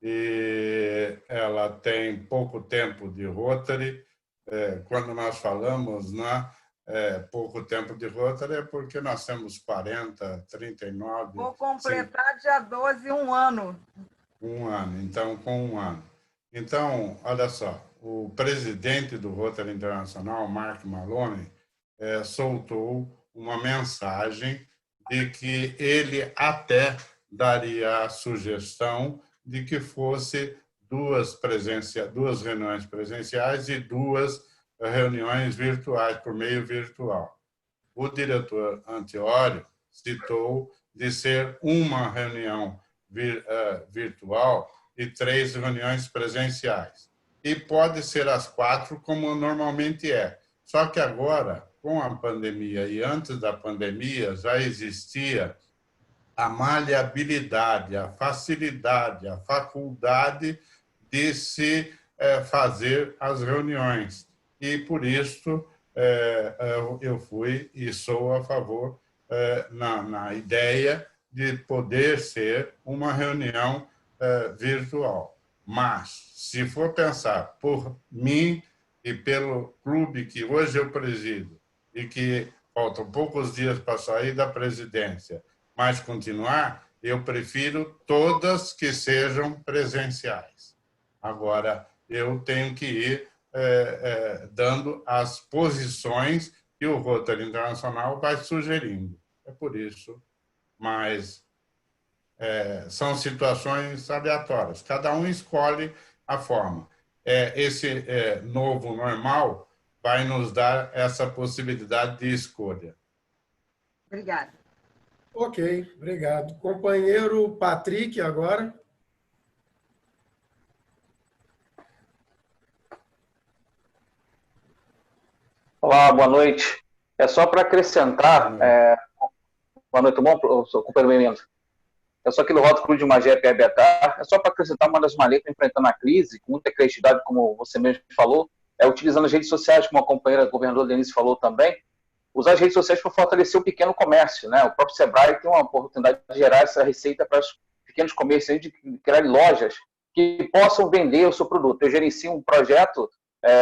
e ela tem pouco tempo de Rotary. Quando nós falamos, né, pouco tempo de Rotary é porque nós temos 40, 39... Vou completar dia 12 um ano. Um ano, então, com um ano. Então, olha só, o presidente do Rotary Internacional, Mark Maloney, soltou uma mensagem de que ele até daria a sugestão de que fosse duas reuniões presenciais e 2 reuniões virtuais, por meio virtual. O diretor Antiório citou de ser uma reunião virtual e 3 reuniões presenciais. E pode ser as 4, como normalmente é. Só que agora, com a pandemia e antes da pandemia, já existia a maleabilidade, a facilidade, a faculdade de se fazer as reuniões. E, por isso, eu fui e sou a favor na ideia de poder ser uma reunião virtual. Mas, se for pensar por mim e pelo clube que hoje eu presido e que faltam poucos dias para sair da presidência, mas continuar, eu prefiro todas que sejam presenciais. Agora, eu tenho que ir dando as posições que o Rotary Internacional vai sugerindo. É por isso, mas são situações aleatórias. Cada um escolhe a forma. Esse novo normal vai nos dar essa possibilidade de escolha. Obrigada. Ok, obrigado. Companheiro Patrick, agora. Olá, boa noite. É só para acrescentar... Boa noite, bom, cumprimento. Eu sou aqui do Rotary Clube de Magé, PBTA. É só para acrescentar uma das maneiras de enfrentando a crise, com muita criatividade, como você mesmo falou, utilizando as redes sociais, como a companheira governadora Denise falou também, usar as redes sociais para fortalecer o pequeno comércio, né? O próprio Sebrae tem uma oportunidade de gerar essa receita para os pequenos comércios, de criar lojas que possam vender o seu produto. Eu gerencio um projeto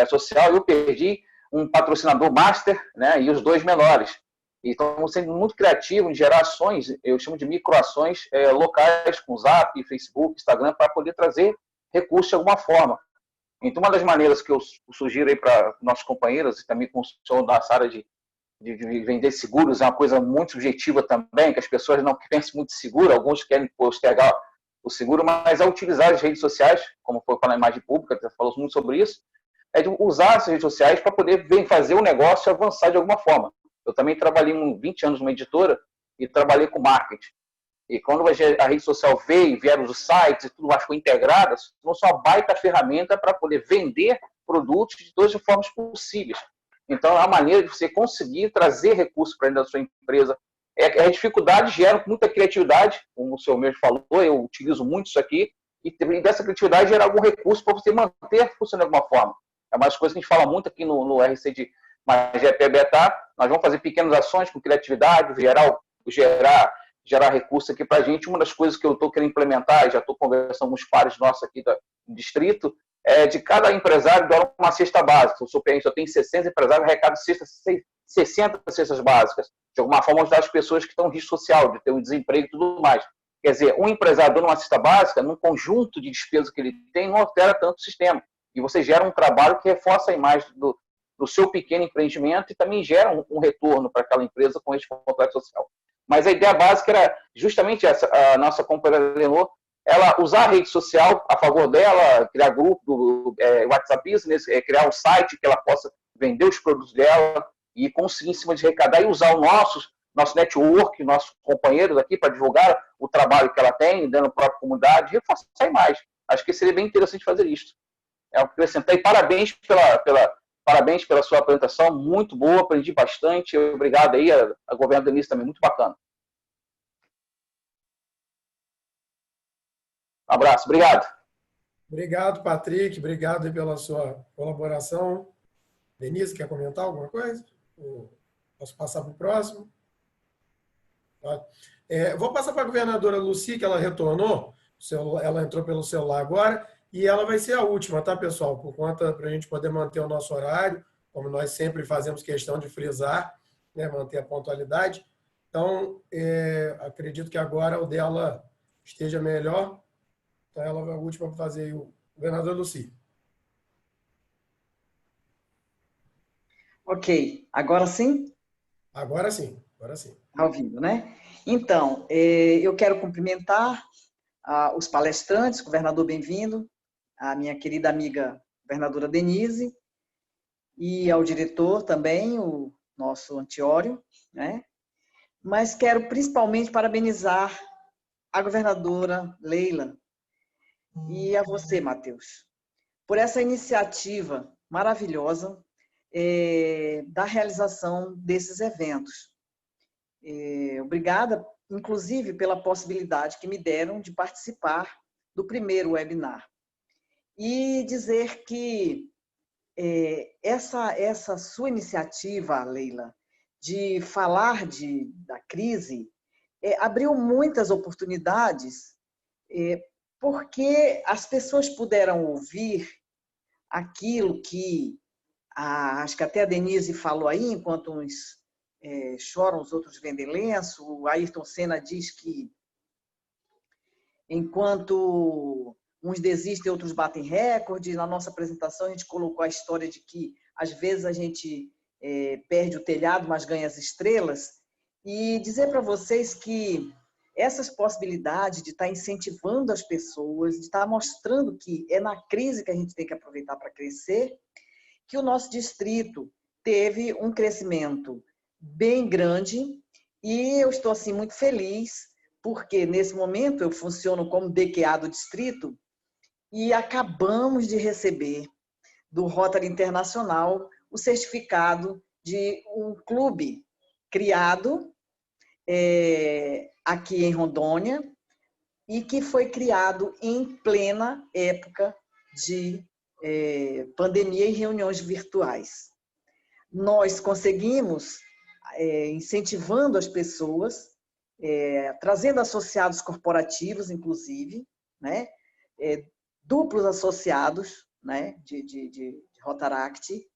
social e eu perdi um patrocinador master, né? E os 2 menores. Então, sendo muito criativo em gerar ações, eu chamo de microações locais, com Zap, Facebook, Instagram, para poder trazer recursos de alguma forma. Então, uma das maneiras que eu sugiro aí para nossos companheiros, e também com o senhor nessa área de vender seguros, é uma coisa muito subjetiva também, que as pessoas não pensam muito seguro, alguns querem postergar o seguro, mas utilizar as redes sociais, como foi para a imagem pública, você falou muito sobre isso, de usar as redes sociais para poder fazer o negócio avançar de alguma forma. Eu também trabalhei 20 anos numa editora e trabalhei com marketing. E quando a rede social vieram os sites e tudo mais foi integrada, não só uma baita ferramenta para poder vender produtos de todas as formas possíveis. Então, é uma maneira de você conseguir trazer recursos para dentro da sua empresa. As dificuldades geram muita criatividade, como o senhor mesmo falou, eu utilizo muito isso aqui, e dessa criatividade gerar algum recurso para você manter funcionando de alguma forma. É uma das coisas que a gente fala muito aqui no RC de Magé PBTA. Nós vamos fazer pequenas ações com criatividade, gerar recurso aqui para a gente. Uma das coisas que eu estou querendo implementar, e já estou conversando com os pares nossos aqui do distrito, de cada empresário doar uma cesta básica. Se eu tenho 60 empresários, arrecado 60 cestas básicas. De alguma forma, ajudar as pessoas que estão em risco social, de ter um desemprego e tudo mais. Quer dizer, um empresário dando uma cesta básica, num conjunto de despesas que ele tem, não altera tanto o sistema. E você gera um trabalho que reforça a imagem do seu pequeno empreendimento e também gera um retorno para aquela empresa com esse contrato social. Mas a ideia básica era justamente essa, a nossa companheira Lenor, ela usar a rede social a favor dela, criar grupo do WhatsApp Business, criar um site que ela possa vender os produtos dela e conseguir, em cima de arrecadar, e usar o nosso network, nossos companheiros aqui para divulgar o trabalho que ela tem dentro da própria comunidade, reforçar a imagem. Acho que seria bem interessante fazer isso. É o que acrescentar. E parabéns pela sua apresentação, muito boa, aprendi bastante. Obrigado aí, a governadora Denise também, muito bacana. Um abraço, obrigado. Obrigado, Patrick, obrigado aí pela sua colaboração. Denise, quer comentar alguma coisa? Posso passar para o próximo? Vou passar para a governadora Lucy, que ela retornou, ela entrou pelo celular agora, e ela vai ser a última, tá, pessoal? Por conta, para a gente poder manter o nosso horário, como nós sempre fazemos questão de frisar, né, manter a pontualidade. Então, acredito que agora o dela esteja melhor. Então, ela vai a última para fazer o governador Lucy. Ok, agora sim? Agora sim, agora sim. Está ouvindo, né? Então, eu quero cumprimentar os palestrantes, governador, bem-vindo, a minha querida amiga governadora Denise, e ao diretor também, o nosso Antiório, né? Mas quero principalmente parabenizar a governadora Leila e a você, Matheus, por essa iniciativa maravilhosa da realização desses eventos. Obrigada, inclusive, pela possibilidade que me deram de participar do primeiro webinar. E dizer que essa sua iniciativa, Leila, de falar da crise, abriu muitas oportunidades, porque as pessoas puderam ouvir aquilo que, acho que até a Denise falou aí, enquanto uns choram, os outros vendem lenço. O Ayrton Senna diz que enquanto uns desistem, outros batem recorde. Na nossa apresentação, a gente colocou a história de que, às vezes, a gente perde o telhado, mas ganha as estrelas. E dizer para vocês que essas possibilidades de estar incentivando as pessoas, de estar mostrando que é na crise que a gente tem que aproveitar para crescer, que o nosso distrito teve um crescimento bem grande, e eu estou assim muito feliz, porque nesse momento eu funciono como DQA do distrito e acabamos de receber do Rotary Internacional o certificado de um clube criado aqui em Rondônia e que foi criado em plena época de pandemia e reuniões virtuais. Nós conseguimos, incentivando as pessoas, trazendo associados corporativos, inclusive, né, duplos associados, né, de Rotaract,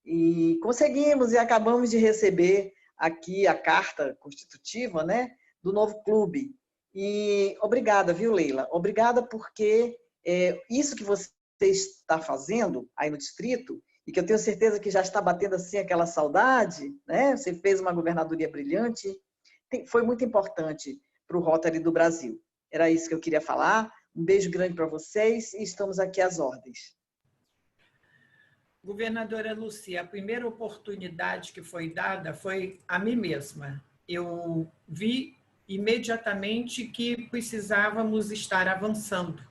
e conseguimos e acabamos de receber aqui a carta constitutiva, né, do novo clube. E obrigada, viu, Leila? Obrigada porque isso que você está fazendo aí no distrito, e que eu tenho certeza que já está batendo assim aquela saudade, né? Você fez uma governadoria brilhante, foi muito importante para o Rotary do Brasil. Era isso que eu queria falar. Um beijo grande para vocês e estamos aqui às ordens. Governadora Lucia, a primeira oportunidade que foi dada foi a mim mesma. Eu vi imediatamente que precisávamos estar avançando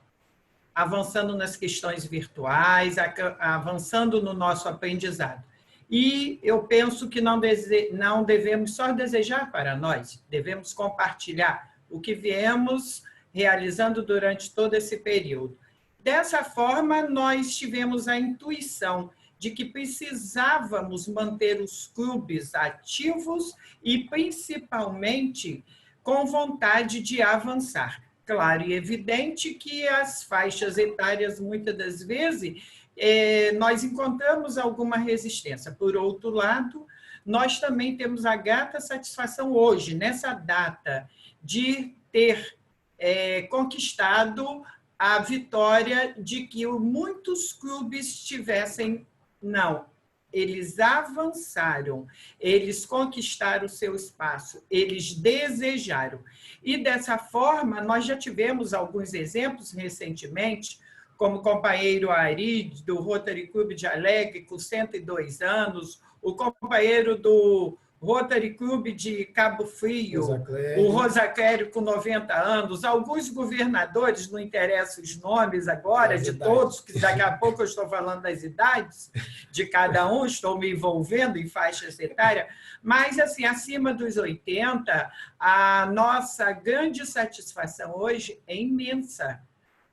nas questões virtuais, avançando no nosso aprendizado. E eu penso que não devemos só desejar para nós, devemos compartilhar o que viemos realizando durante todo esse período. Dessa forma, nós tivemos a intuição de que precisávamos manter os clubes ativos e, principalmente, com vontade de avançar. Claro e evidente que as faixas etárias, muitas das vezes, nós encontramos alguma resistência. Por outro lado, nós também temos a grata satisfação hoje, nessa data, de ter conquistado a vitória de que muitos clubes tivessem, não, eles avançaram, eles conquistaram o seu espaço, eles desejaram. E, dessa forma, nós já tivemos alguns exemplos recentemente, como o companheiro Ari, do Rotary Club de Alegre, com 102 anos, o companheiro do Rotary Club de Cabo Frio, o Rosaclério, com 90 anos, alguns governadores, não interessa os nomes agora, de todos, que daqui a pouco eu estou falando das idades de cada um, estou me envolvendo em faixas etárias, mas, assim, acima dos 80, a nossa grande satisfação hoje é imensa,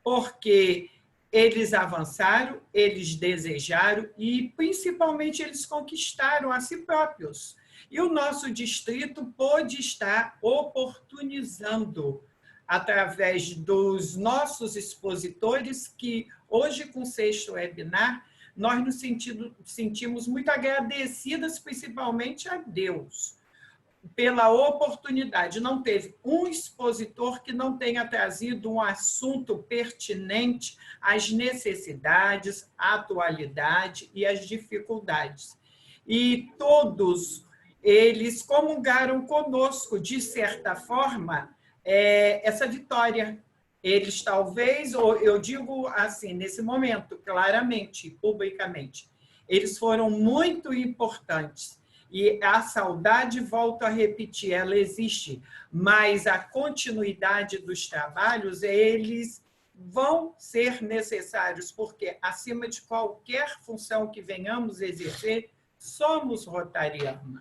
porque eles avançaram, eles desejaram e, principalmente, eles conquistaram a si próprios. E o nosso distrito pôde estar oportunizando, através dos nossos expositores, que hoje, com o 6º webinar, nós nos sentimos muito agradecidas, principalmente a Deus, pela oportunidade. Não teve um expositor que não tenha trazido um assunto pertinente às necessidades, à atualidade e às dificuldades. E todos eles comungaram conosco, de certa forma, essa vitória. Eles talvez, ou eu digo assim, nesse momento, claramente, publicamente, eles foram muito importantes. E a saudade, volto a repetir, ela existe, mas a continuidade dos trabalhos, eles vão ser necessários, porque, acima de qualquer função que venhamos exercer, somos rotarianos.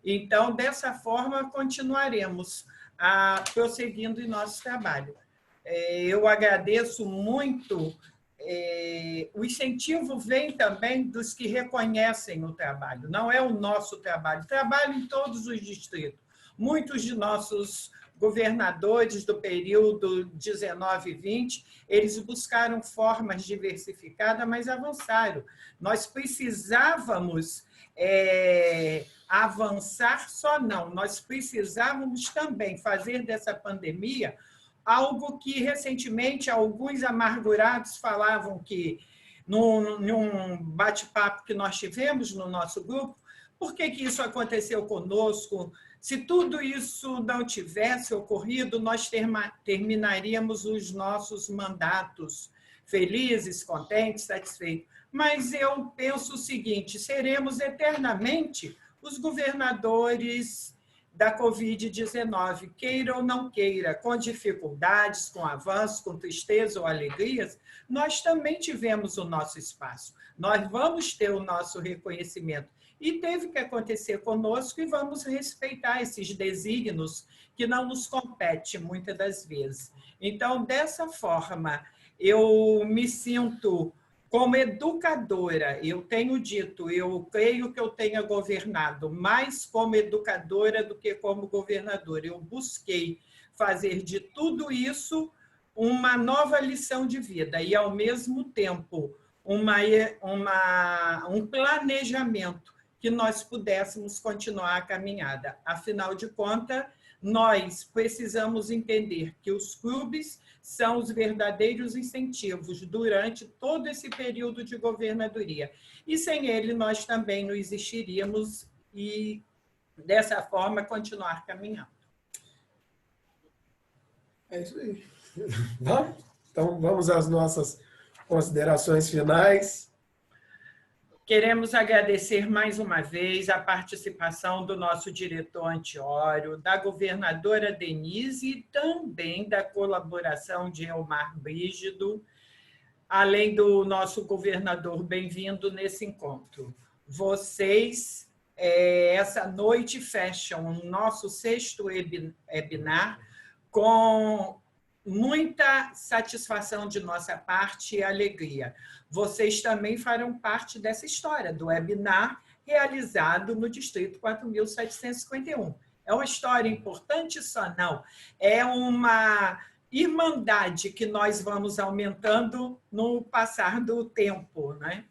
Então, dessa forma, continuaremos prosseguindo em nosso trabalho. Eu agradeço muito. O incentivo vem também dos que reconhecem o trabalho, não é o nosso trabalho. Trabalho em todos os distritos. Muitos de nossos governadores do período 19 e 20, eles buscaram formas diversificadas, mas avançaram. Nós precisávamos avançar só não, nós precisávamos também fazer dessa pandemia algo que, recentemente, alguns amargurados falavam que, num bate-papo que nós tivemos no nosso grupo, por que isso aconteceu conosco? Se tudo isso não tivesse ocorrido, nós terminaríamos os nossos mandatos felizes, contentes, satisfeitos. Mas eu penso o seguinte, seremos eternamente os governadores da Covid-19, queira ou não queira, com dificuldades, com avanços, com tristeza ou alegrias, nós também tivemos o nosso espaço. Nós vamos ter o nosso reconhecimento. E teve que acontecer conosco e vamos respeitar esses desígnios que não nos competem muitas das vezes. Então, dessa forma, eu me sinto como educadora, eu tenho dito, eu creio que eu tenha governado mais como educadora do que como governadora. Eu busquei fazer de tudo isso uma nova lição de vida e, ao mesmo tempo, um planejamento que nós pudéssemos continuar a caminhada. Afinal de contas, nós precisamos entender que os clubes são os verdadeiros incentivos durante todo esse período de governadoria. E sem ele, nós também não existiríamos e, dessa forma, continuar caminhando. É isso aí. Vamos? Então, vamos às nossas considerações finais. Queremos agradecer mais uma vez a participação do nosso diretor Antiório, da governadora Denise e também da colaboração de Elmar Brígido, além do nosso governador bem-vindo nesse encontro. Vocês, essa noite, fecham o nosso 6º webinar com muita satisfação de nossa parte e alegria. Vocês também farão parte dessa história do webinar realizado no Distrito 4.751. É uma história importante só não, é uma irmandade que nós vamos aumentando no passar do tempo, né?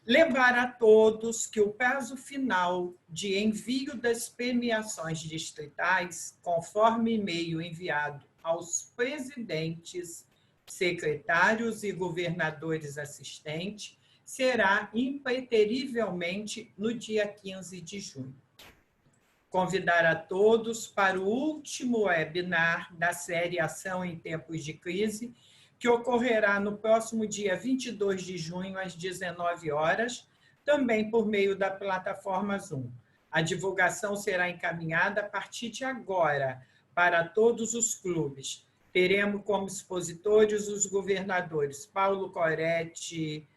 Lembrar a todos que o prazo final de envio das premiações distritais, conforme e-mail enviado aos presidentes, secretários e governadores assistentes, será impreterivelmente no dia 15 de junho. Convidar a todos para o último webinar da série Ação em Tempos de Crise, que ocorrerá no próximo dia 22 de junho, às 19 horas, também por meio da plataforma Zoom. A divulgação será encaminhada a partir de agora para todos os clubes. Teremos como expositores os governadores Paulo Coretti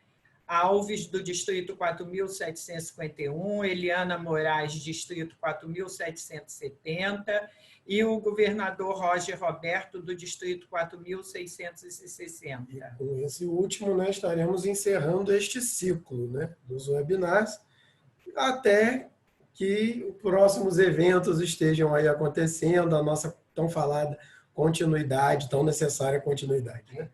Alves, do Distrito 4.751, Eliana Moraes, Distrito 4.770, e o governador Roger Roberto, do Distrito 4.660. Com esse último, né, estaremos encerrando este ciclo, né, dos webinars, até que os próximos eventos estejam aí acontecendo, a nossa tão falada continuidade, tão necessária continuidade, né?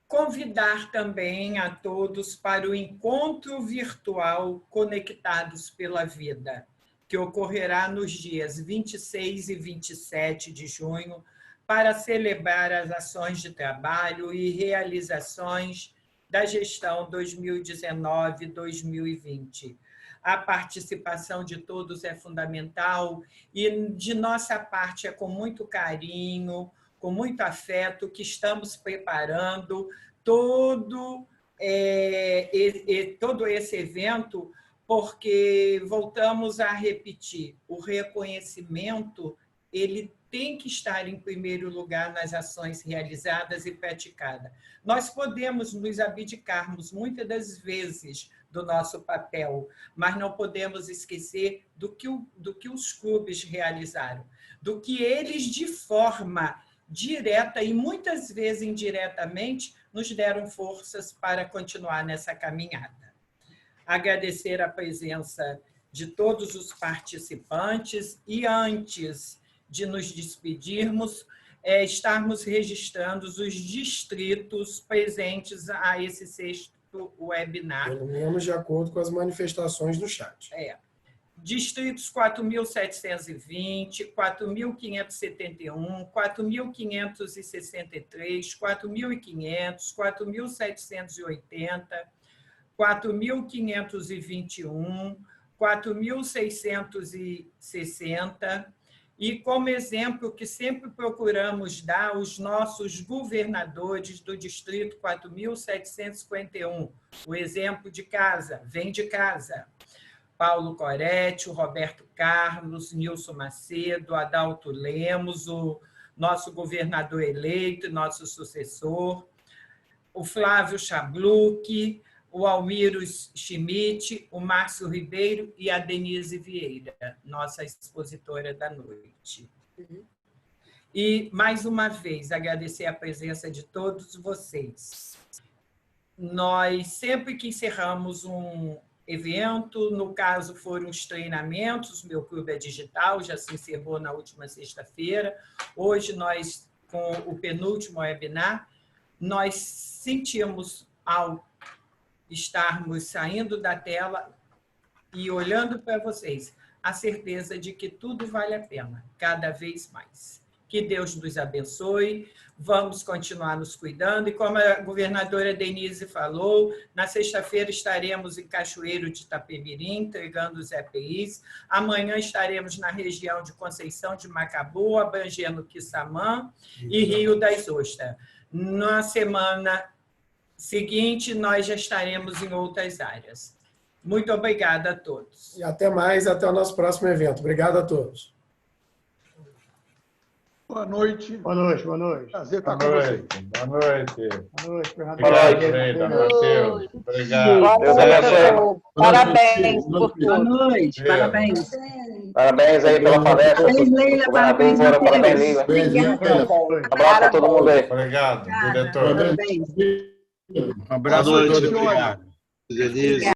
Convidar também a todos para o encontro virtual Conectados pela Vida, que ocorrerá nos dias 26 e 27 de junho, para celebrar as ações de trabalho e realizações da gestão 2019-2020. A participação de todos é fundamental e, de nossa parte, é com muito carinho, com muito afeto, que estamos preparando todo esse evento, porque voltamos a repetir, o reconhecimento ele tem que estar em primeiro lugar nas ações realizadas e praticadas. Nós podemos nos abdicarmos muitas das vezes do nosso papel, mas não podemos esquecer do que os clubes realizaram, do que eles, de forma direta e muitas vezes indiretamente, nos deram forças para continuar nessa caminhada. Agradecer a presença de todos os participantes e, antes de nos despedirmos, estarmos registrando os distritos presentes a esse sexto webinar. Pelo menos de acordo com as manifestações do chat. Distritos 4.720, 4.571, 4.563, 4.500, 4.780, 4.521, 4.660, e como exemplo que sempre procuramos dar os nossos governadores do Distrito 4.751, o exemplo de casa, vem de casa. Paulo Coretti, o Roberto Carlos, Nilson Macedo, Adalto Lemos, o nosso governador eleito, nosso sucessor, o Flávio Chabluc, o Almiro Schmidt, o Márcio Ribeiro e a Denise Vieira, nossa expositora da noite. E, mais uma vez, agradecer a presença de todos vocês. Nós, sempre que encerramos um evento, no caso foram os treinamentos, Meu Clube é Digital, já se encerrou na última sexta-feira. Hoje, nós, com o penúltimo webinar, nós sentimos, ao estarmos saindo da tela e olhando para vocês, a certeza de que tudo vale a pena, cada vez mais. Que Deus nos abençoe, vamos continuar nos cuidando, e como a governadora Denise falou, na sexta-feira estaremos em Cachoeiro de Itapemirim, entregando os EPIs, amanhã estaremos na região de Conceição de Macabu, abrangendo Quissamã e Rio das Ostras. Na semana seguinte, nós já estaremos em outras áreas. Muito obrigada a todos. E até mais, até o nosso próximo evento. Obrigado a todos. Boa noite. Boa noite, boa noite. Prazer estar com vocês. Boa noite. Boa noite, Fernando. Matheus. Obrigado. Deus abençoe. Parabéns por tudo. Boa noite, parabéns. Parabéns aí pela palestra. Parabéns, Leila. Parabéns, Parabéns, Leila. Um abraço para todo mundo aí. Obrigado, diretor. Parabéns. Um abraço a todos. Denise.